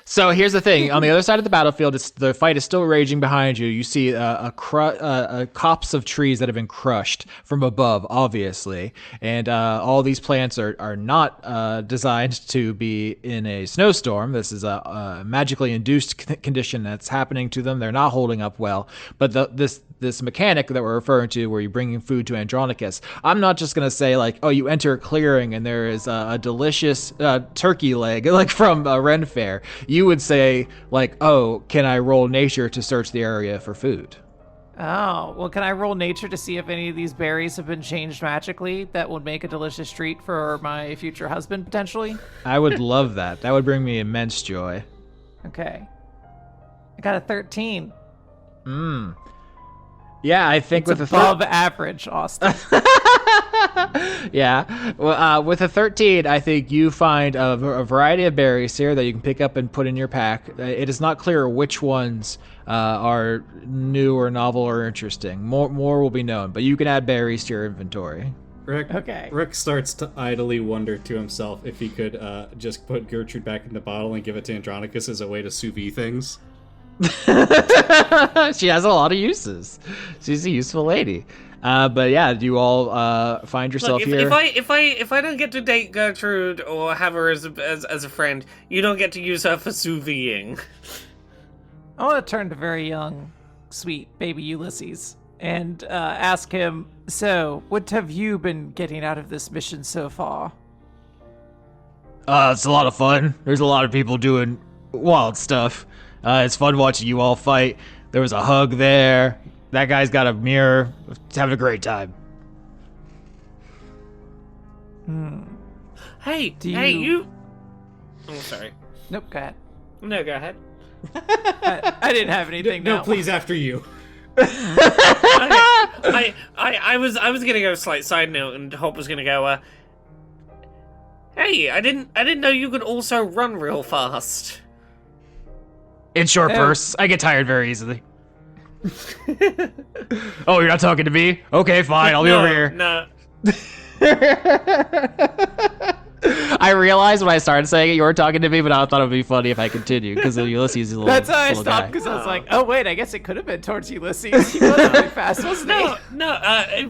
S4: So here's the thing: on the other side of the battlefield, the fight is still raging behind you. You see a copse of trees that have been crushed from above, obviously, and all these plants are not designed to be in a snowstorm. This is a magically induced condition that's happening to them. They're not holding up well. But this mechanic that we're referring to, where you're bringing food to Andronicus, I'm not just gonna say like, oh, you enter a clearing and there is a delicious turkey leg like from Ren Fair. You would say, like, oh, can I roll nature to search the area for food?
S3: Oh, well, can I roll nature to see if any of these berries have been changed magically that would make a delicious treat for my future husband, potentially?
S4: I would love that. That would bring me immense joy.
S3: Okay. I got a 13.
S4: Yeah, I think
S3: It's
S4: with
S3: above average, Austin.
S4: Yeah. Well, with a 13, I think you find a variety of berries here that you can pick up and put in your pack. It is not clear which ones are new or novel or interesting. More will be known, but you can add berries to your inventory.
S1: Rick starts to idly wonder to himself if he could just put Gertrude back in the bottle and give it to Andronicus as a way to sous vide things.
S4: She has a lot of uses. She's a useful lady. But yeah, do you all find yourself
S2: Look,
S4: here?
S2: If I don't get to date Gertrude or have her as a friend, you don't get to use her for sous videing.
S3: I want to turn to very young, sweet baby Ulysses and ask him, so, what have you been getting out of this mission so far?
S4: It's a lot of fun. There's a lot of people doing wild stuff. It's fun watching you all fight. There was a hug there. That guy's got a mirror. It's having a great time.
S2: Hey,
S3: Do
S2: hey,
S3: you-
S2: you... Oh, sorry.
S3: Nope, go ahead.
S2: No, go ahead.
S3: I didn't have anything.
S1: No,
S3: now.
S1: please, after you.
S2: I was gonna go slight side note, and Hope was gonna go. Hey, I didn't know you could also run real fast.
S4: In short bursts, I get tired very easily. Oh, you're not talking to me? Okay, fine. I'll be over here.
S2: No.
S4: I realized when I started saying it, you were talking to me, but I thought it would be funny if I continued because Ulysses is a little.
S3: That's how I
S4: little
S3: stopped
S4: guy.
S3: because I was like, oh wait, I guess it could have been towards Ulysses. He was really fast, wasn't he?
S2: No.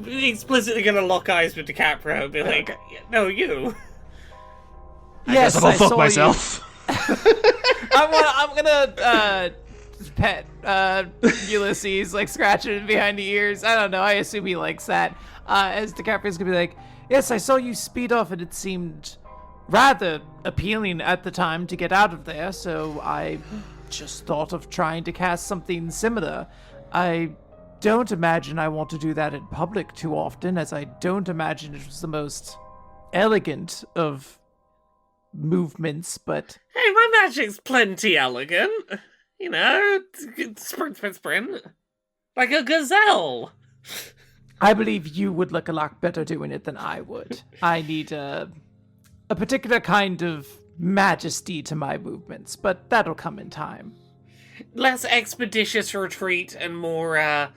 S2: Explicitly gonna lock eyes with DiCaprio and be like, no, you.
S3: Yes,
S4: I guess I'm
S3: I
S4: gonna fuck
S3: saw
S4: myself.
S3: I'm gonna pet Ulysses, like scratching him behind the ears. I don't know. I assume he likes that. As DiCaprio's gonna be like, yes, I saw you speed off, and it seemed rather appealing at the time to get out of there. So I just thought of trying to cast something similar. I don't imagine I want to do that in public too often, as I don't imagine it was the most elegant of movements, but
S2: Hey, my magic's plenty elegant. You know, sprint. Like a gazelle.
S3: I believe you would look a lot better doing it than I would. I need a particular kind of majesty to my movements, but that'll come in time.
S2: Less expeditious retreat and more,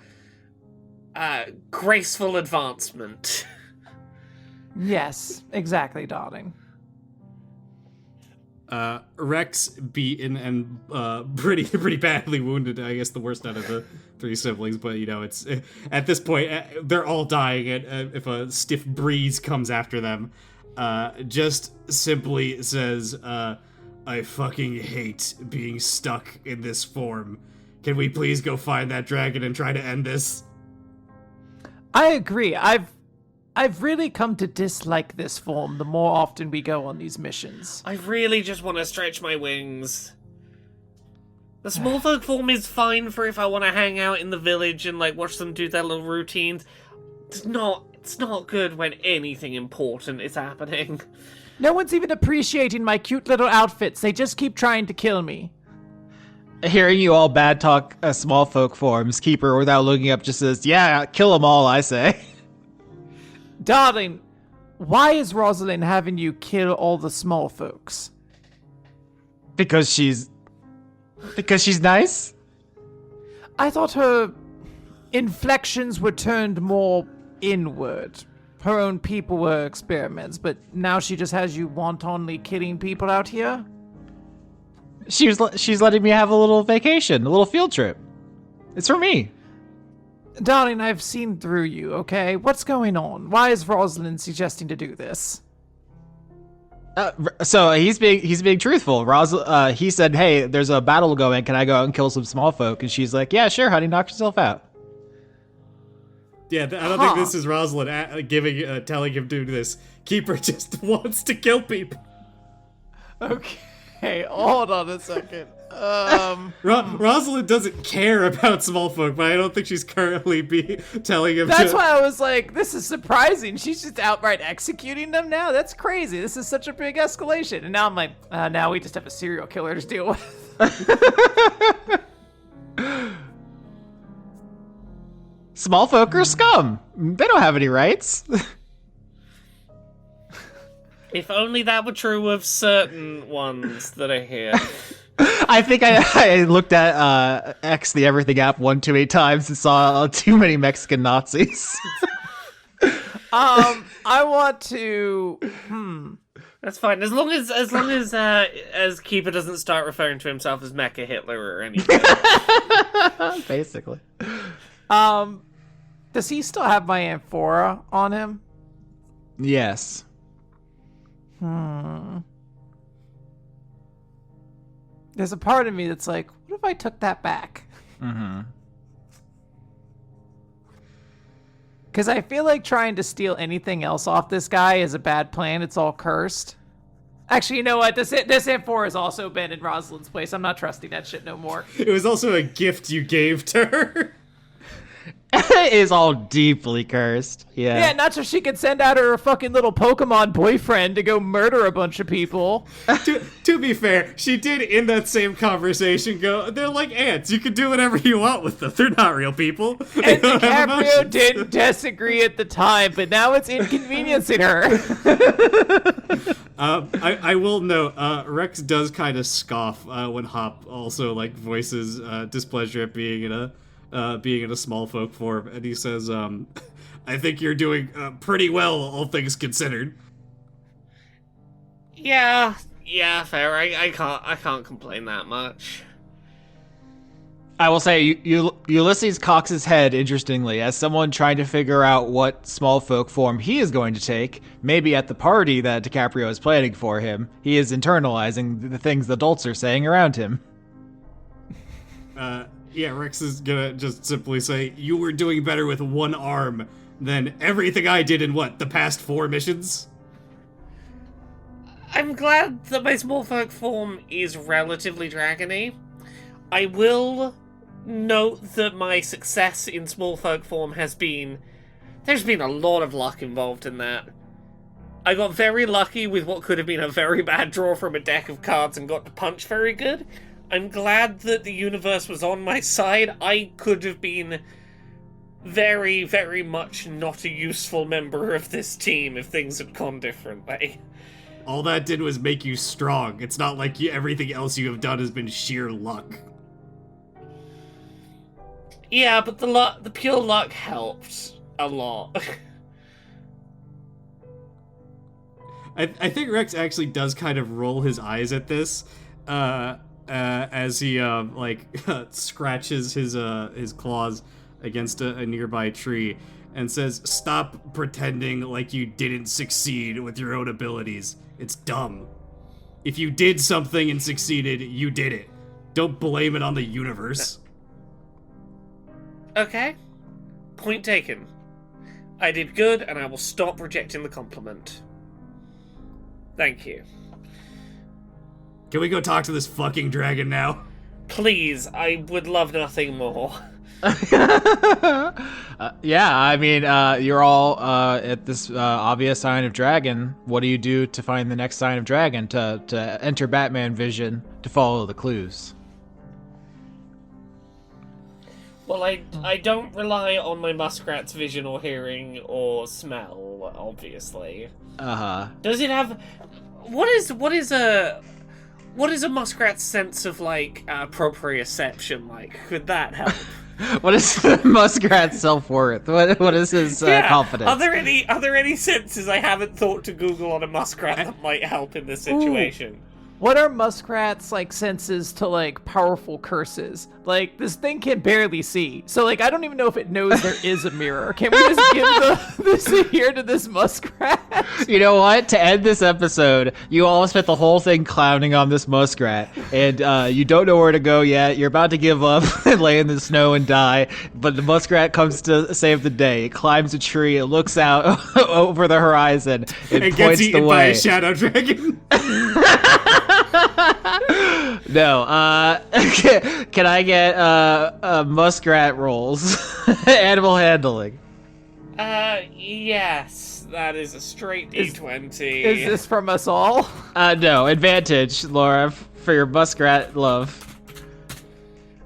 S2: graceful advancement.
S3: Yes, exactly, darling.
S1: Rex beaten and pretty badly wounded. I guess the worst out of the three siblings, but you know, it's at this point they're all dying. And if a stiff breeze comes after them, just simply says, "I fucking hate being stuck in this form. Can we please go find that dragon and try to end this?"
S3: I agree. I've really come to dislike this form the more often we go on these missions.
S2: I really just want to stretch my wings. The small folk form is fine for if I want to hang out in the village and like watch them do their little routines. It's not good when anything important is happening.
S3: No one's even appreciating my cute little outfits. They just keep trying to kill me.
S4: Hearing you all bad talk small folk forms, Keeper, without looking up, just says, "Yeah, kill them all," I say.
S3: Darling, why is Rosalind having you kill all the small folks?
S4: Because she's nice?
S3: I thought her inflections were turned more inward. Her own people were experiments, but now she just has you wantonly killing people out here?
S4: She's letting me have a little vacation, a little field trip. It's for me.
S3: Darling, I've seen through you, okay? What's going on? Why is Rosalind suggesting to do this?
S4: So he's being truthful. He said, "Hey, there's a battle going. Can I go out and kill some small folk?" And she's like, "Yeah, sure, honey. Knock yourself out."
S1: Yeah, I don't think this is Rosalind telling him to do this. Keeper just wants to kill people.
S3: Okay, hold on a second.
S1: Rosalind doesn't care about small folk, but I don't think she's currently telling him
S3: That's
S1: to...
S3: why I was like, this is surprising. She's just outright executing them now? That's crazy. This is such a big escalation. And now I'm like, now we just have a serial killer to deal with.
S4: Small folk are scum. They don't have any rights.
S2: If only that were true of certain ones that are here.
S4: I think I looked at X the Everything app 1 too many times and saw too many Mexican Nazis.
S3: I want to.
S2: That's fine, as long as Keeper doesn't start referring to himself as Mecha Hitler or anything.
S4: Basically.
S3: Does he still have my amphora on him?
S4: Yes.
S3: There's a part of me that's like, what if I took that back? Because I feel like trying to steal anything else off this guy is a bad plan. It's all cursed. Actually, you know what? This M4 has also been in Rosalind's place. I'm not trusting that shit no more.
S1: It was also a gift you gave to her.
S4: It is all deeply cursed.
S3: Yeah, not so she could send out her fucking little Pokemon boyfriend to go murder a bunch of people.
S1: To be fair, she did in that same conversation go, they're like ants. You can do whatever you want with them. They're not real people. They
S3: And
S1: don't have
S3: DiCaprio
S1: emotions."
S3: didn't disagree at the time, but now it's inconveniencing her.
S1: I will note, Rex does kind of scoff when Hop also like voices displeasure at being in a small folk form, and he says, "I think you're doing pretty well, all things considered."
S2: Yeah, fair. I can't complain that much.
S4: I will say, Ulysses cocks his head, interestingly, as someone trying to figure out what small folk form he is going to take. Maybe at the party that DiCaprio is planning for him, he is internalizing the things the adults are saying around him.
S1: Yeah, Rex is gonna just simply say, "You were doing better with one arm than everything I did in the past 4 missions?"
S2: I'm glad that my small folk form is relatively dragony. I will note that my success in small folk form there's been a lot of luck involved in that. I got very lucky with what could have been a very bad draw from a deck of cards and got to punch very good. I'm glad that the universe was on my side. I could have been very, very much not a useful member of this team if things had gone differently.
S1: All that did was make you strong. It's not like everything else you have done has been sheer luck.
S2: Yeah, but the pure luck helped a lot.
S1: I think Rex actually does kind of roll his eyes at this, as he scratches his claws against a nearby tree and says, "Stop pretending like you didn't succeed with your own abilities. It's dumb. If you did something and succeeded, you did it. Don't blame it on the universe."
S2: Okay. Point taken. I did good, and I will stop rejecting the compliment. Thank you.
S1: Can we go talk to this fucking dragon now?
S2: Please, I would love nothing more.
S4: Yeah, I mean, you're all at this obvious sign of dragon. What do you do to find the next sign of dragon, to enter Batman vision, to follow the clues?
S2: Well, I don't rely on my muskrat's vision or hearing or smell, obviously.
S4: Uh-huh.
S2: Does it have... What is a muskrat's sense of, proprioception like? Could that help?
S4: What is the muskrat's self-worth? What is his confidence?
S2: Are there any senses I haven't thought to Google on a muskrat that might help in this situation?
S3: What are muskrats' senses to powerful curses? This thing can barely see, so I don't even know if it knows there is a mirror. Can we just give this here to this muskrat?
S4: You know what? To end this episode, you all spent the whole thing clowning on this muskrat, and you don't know where to go yet. You're about to give up and lay in the snow and die, but the muskrat comes to save the day. It climbs a tree, it looks out over the horizon, it points
S1: gets
S4: the
S1: eaten by
S4: way.
S1: a shadow dragon.
S4: No, can I get muskrat rolls? Animal handling.
S2: Yes, that is a straight D20.
S3: Is this from us all?
S4: No, advantage, Laura, for your muskrat love.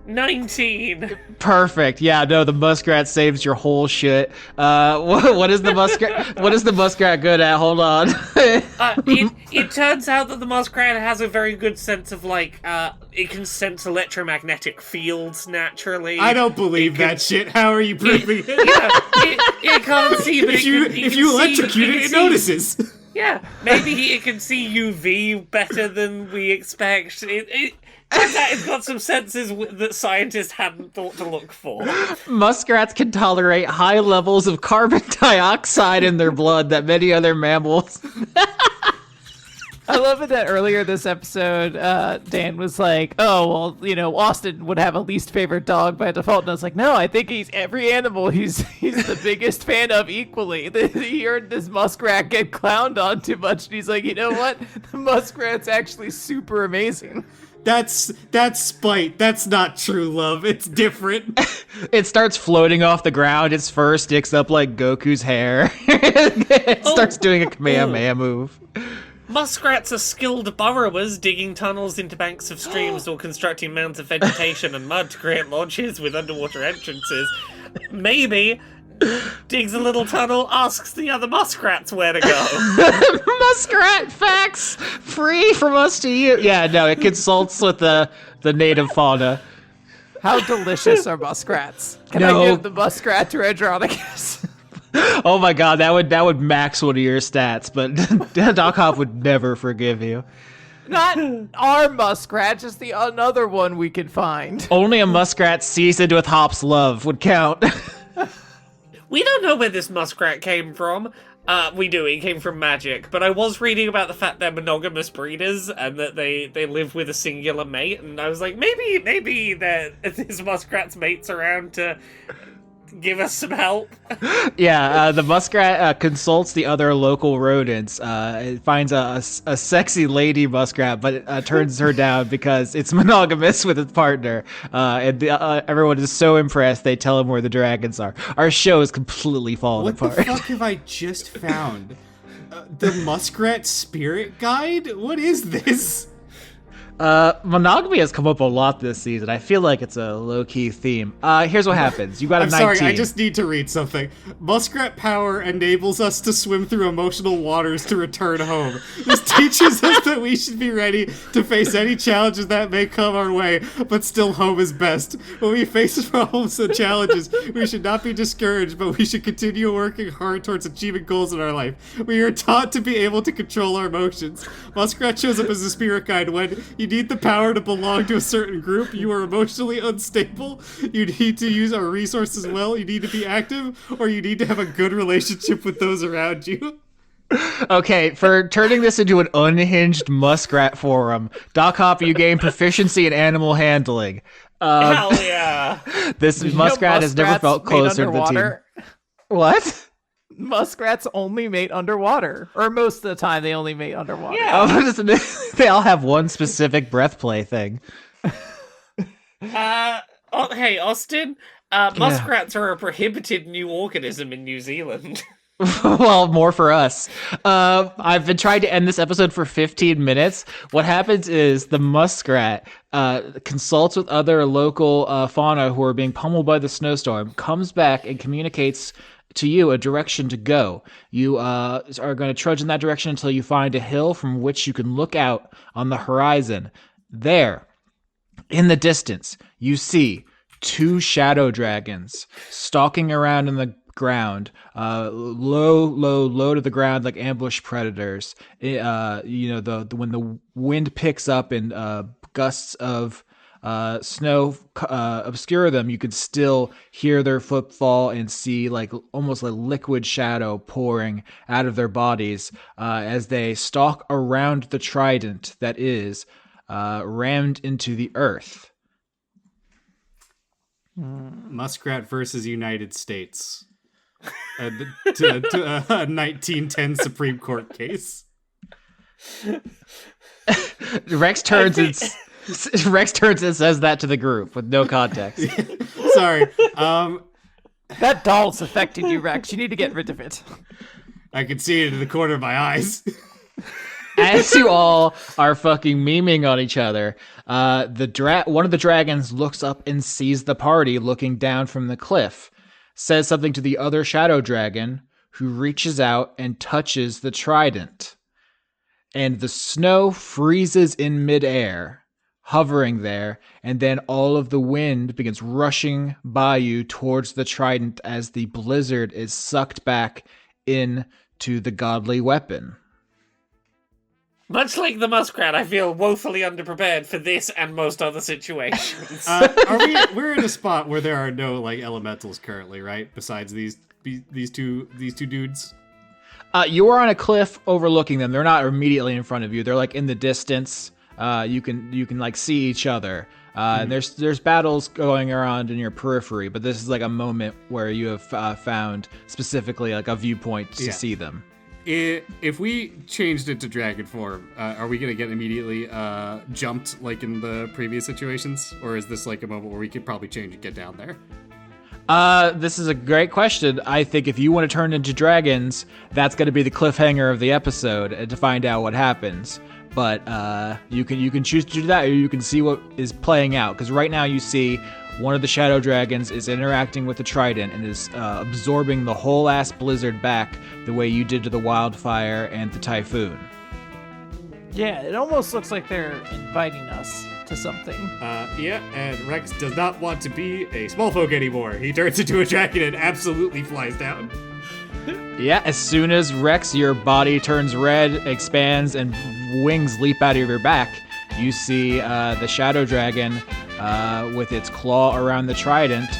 S2: 19.
S4: Perfect. Yeah, no, the muskrat saves your whole shit. What is the muskrat? What is the muskrat good at? Hold on.
S2: It turns out that the muskrat has a very good sense of it can sense electromagnetic fields naturally.
S1: I don't believe that shit. How are you proving it?
S2: It can't see, but
S1: If you electrocute it, it notices.
S2: Yeah, maybe it can see UV better than we expect. Turns out it's got some senses that scientists hadn't thought to look for.
S4: Muskrats can tolerate high levels of carbon dioxide in their blood that many other mammals.
S3: I love it that earlier this episode, Dan was like, "Oh, well, Austin would have a least favorite dog by default," and I was like, "No, I think he's every animal he's the biggest fan of equally." He heard this muskrat get clowned on too much, and he's like, "You know what? The muskrat's actually super amazing."
S1: That's spite. That's not true love. It's different.
S4: It starts floating off the ground. Its fur sticks up like Goku's hair. It starts doing a Kamehameha move.
S2: Muskrats are skilled burrowers, digging tunnels into banks of streams or constructing mounds of vegetation and mud to create lodges with underwater entrances. Maybe digs a little tunnel, asks the other muskrats where to go.
S4: Muskrat facts free from us to you. Yeah, no, it consults with the native fauna.
S3: How delicious are muskrats? Can
S4: No.
S3: I give the muskrat to Andronicus?
S4: Oh my god, that would max one of your stats, but Doc Hop would never forgive you.
S3: Not our muskrat, just the another one we could find.
S4: Only a muskrat seasoned with Hop's love would count.
S2: We don't know where this muskrat came from. We do, it came from magic, but I was reading about the fact they're monogamous breeders and that they live with a singular mate, and I was like, maybe this muskrat's mate's around to give us some help.
S4: Yeah, the muskrat consults the other local rodents. It finds a sexy lady muskrat, but turns her down because it's monogamous with its partner. And everyone is so impressed, they tell him where the dragons are. Our show is completely falling apart.
S1: What the fuck have I just found? The Muskrat Spirit Guide? What is this?
S4: Monogamy has come up a lot this season. I feel like it's a low-key theme. Here's what happens. You got a
S1: I'm
S4: 19.
S1: sorry, I just need to read something. Muskrat power enables us to swim through emotional waters to return home. This teaches us that we should be ready to face any challenges that may come our way, but still home is best. When we face problems and challenges, we should not be discouraged, but we should continue working hard towards achieving goals in our life. We are taught to be able to control our emotions. Muskrat shows up as a spirit guide when you need the power to belong to a certain group, you are emotionally unstable, you need to use our resources well, you need to be active, or you need to have a good relationship with those around you.
S4: Okay, for turning this into an unhinged muskrat forum, Doc Hop, you gain proficiency in animal handling.
S2: Hell yeah.
S4: This muskrat has never
S3: muskrats
S4: felt
S3: mate
S4: closer to the team.
S3: underwater?
S4: What?
S3: Muskrats only mate underwater, or most of the time they only mate underwater.
S2: Yeah.
S4: Oh, they all have one specific breath play thing.
S2: Hey, Austin, muskrats are a prohibited new organism in New Zealand.
S4: Well, more for us. I've been trying to end this episode for 15 minutes. What happens is the muskrat consults with other local fauna who are being pummeled by the snowstorm, comes back and communicates to you a direction to go. You are going to trudge in that direction until you find a hill from which you can look out on the horizon. There, in the distance, you see two shadow dragons stalking around in the ground, low to the ground like ambush predators. When the wind picks up and gusts of snow obscure them, you could still hear their footfall and see like almost like liquid shadow pouring out of their bodies as they stalk around the trident that is rammed into the earth.
S1: Muskrat versus United States. A 1910 Supreme Court case.
S4: Rex turns and says that to the group with no context.
S1: Sorry.
S3: That doll's affected you, Rex. You need to get rid of it.
S1: I can see it in the corner of my eyes.
S4: As you all are fucking memeing on each other, one of the dragons looks up and sees the party looking down from the cliff, says something to the other shadow dragon, who reaches out and touches the trident. And the snow freezes in midair, hovering there, and then all of the wind begins rushing by you towards the trident as the blizzard is sucked back into the godly weapon.
S2: Much like the muskrat, I feel woefully underprepared for this and most other situations.
S1: We're in a spot where there are no like elementals currently, right? Besides these two dudes.
S4: You are on a cliff overlooking them. They're not immediately in front of you. They're like in the distance. You can like see each other. And there's battles going around in your periphery, but this is like a moment where you have found specifically like a viewpoint to see them.
S1: If we changed it to dragon form, are we going to get immediately jumped like in the previous situations? Or is this like a moment where we could probably change and get down there?
S4: This is a great question. I think if you want to turn into dragons, that's going to be the cliffhanger of the episode to find out what happens. But you can choose to do that, or you can see what is playing out. Because right now you see one of the shadow dragons is interacting with the trident and is absorbing the whole ass blizzard back the way you did to the wildfire and the typhoon.
S3: Yeah, it almost looks like they're inviting us to something.
S1: Yeah, and Rex does not want to be a small folk anymore. He turns into a dragon and absolutely flies down.
S4: Yeah, as soon as Rex, your body turns red, expands, and wings leap out of your back, you see the shadow dragon with its claw around the trident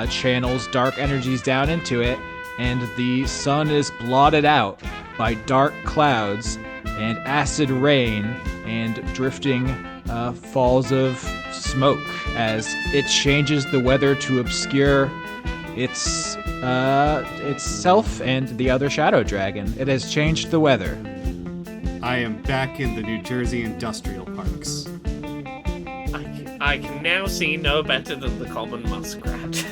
S4: channels dark energies down into it, and the sun is blotted out by dark clouds and acid rain and drifting falls of smoke as it changes the weather to obscure itself and the other shadow dragon. It has changed the weather.
S1: I am back in the New Jersey industrial parks.
S2: I can now see no better than the common muskrat.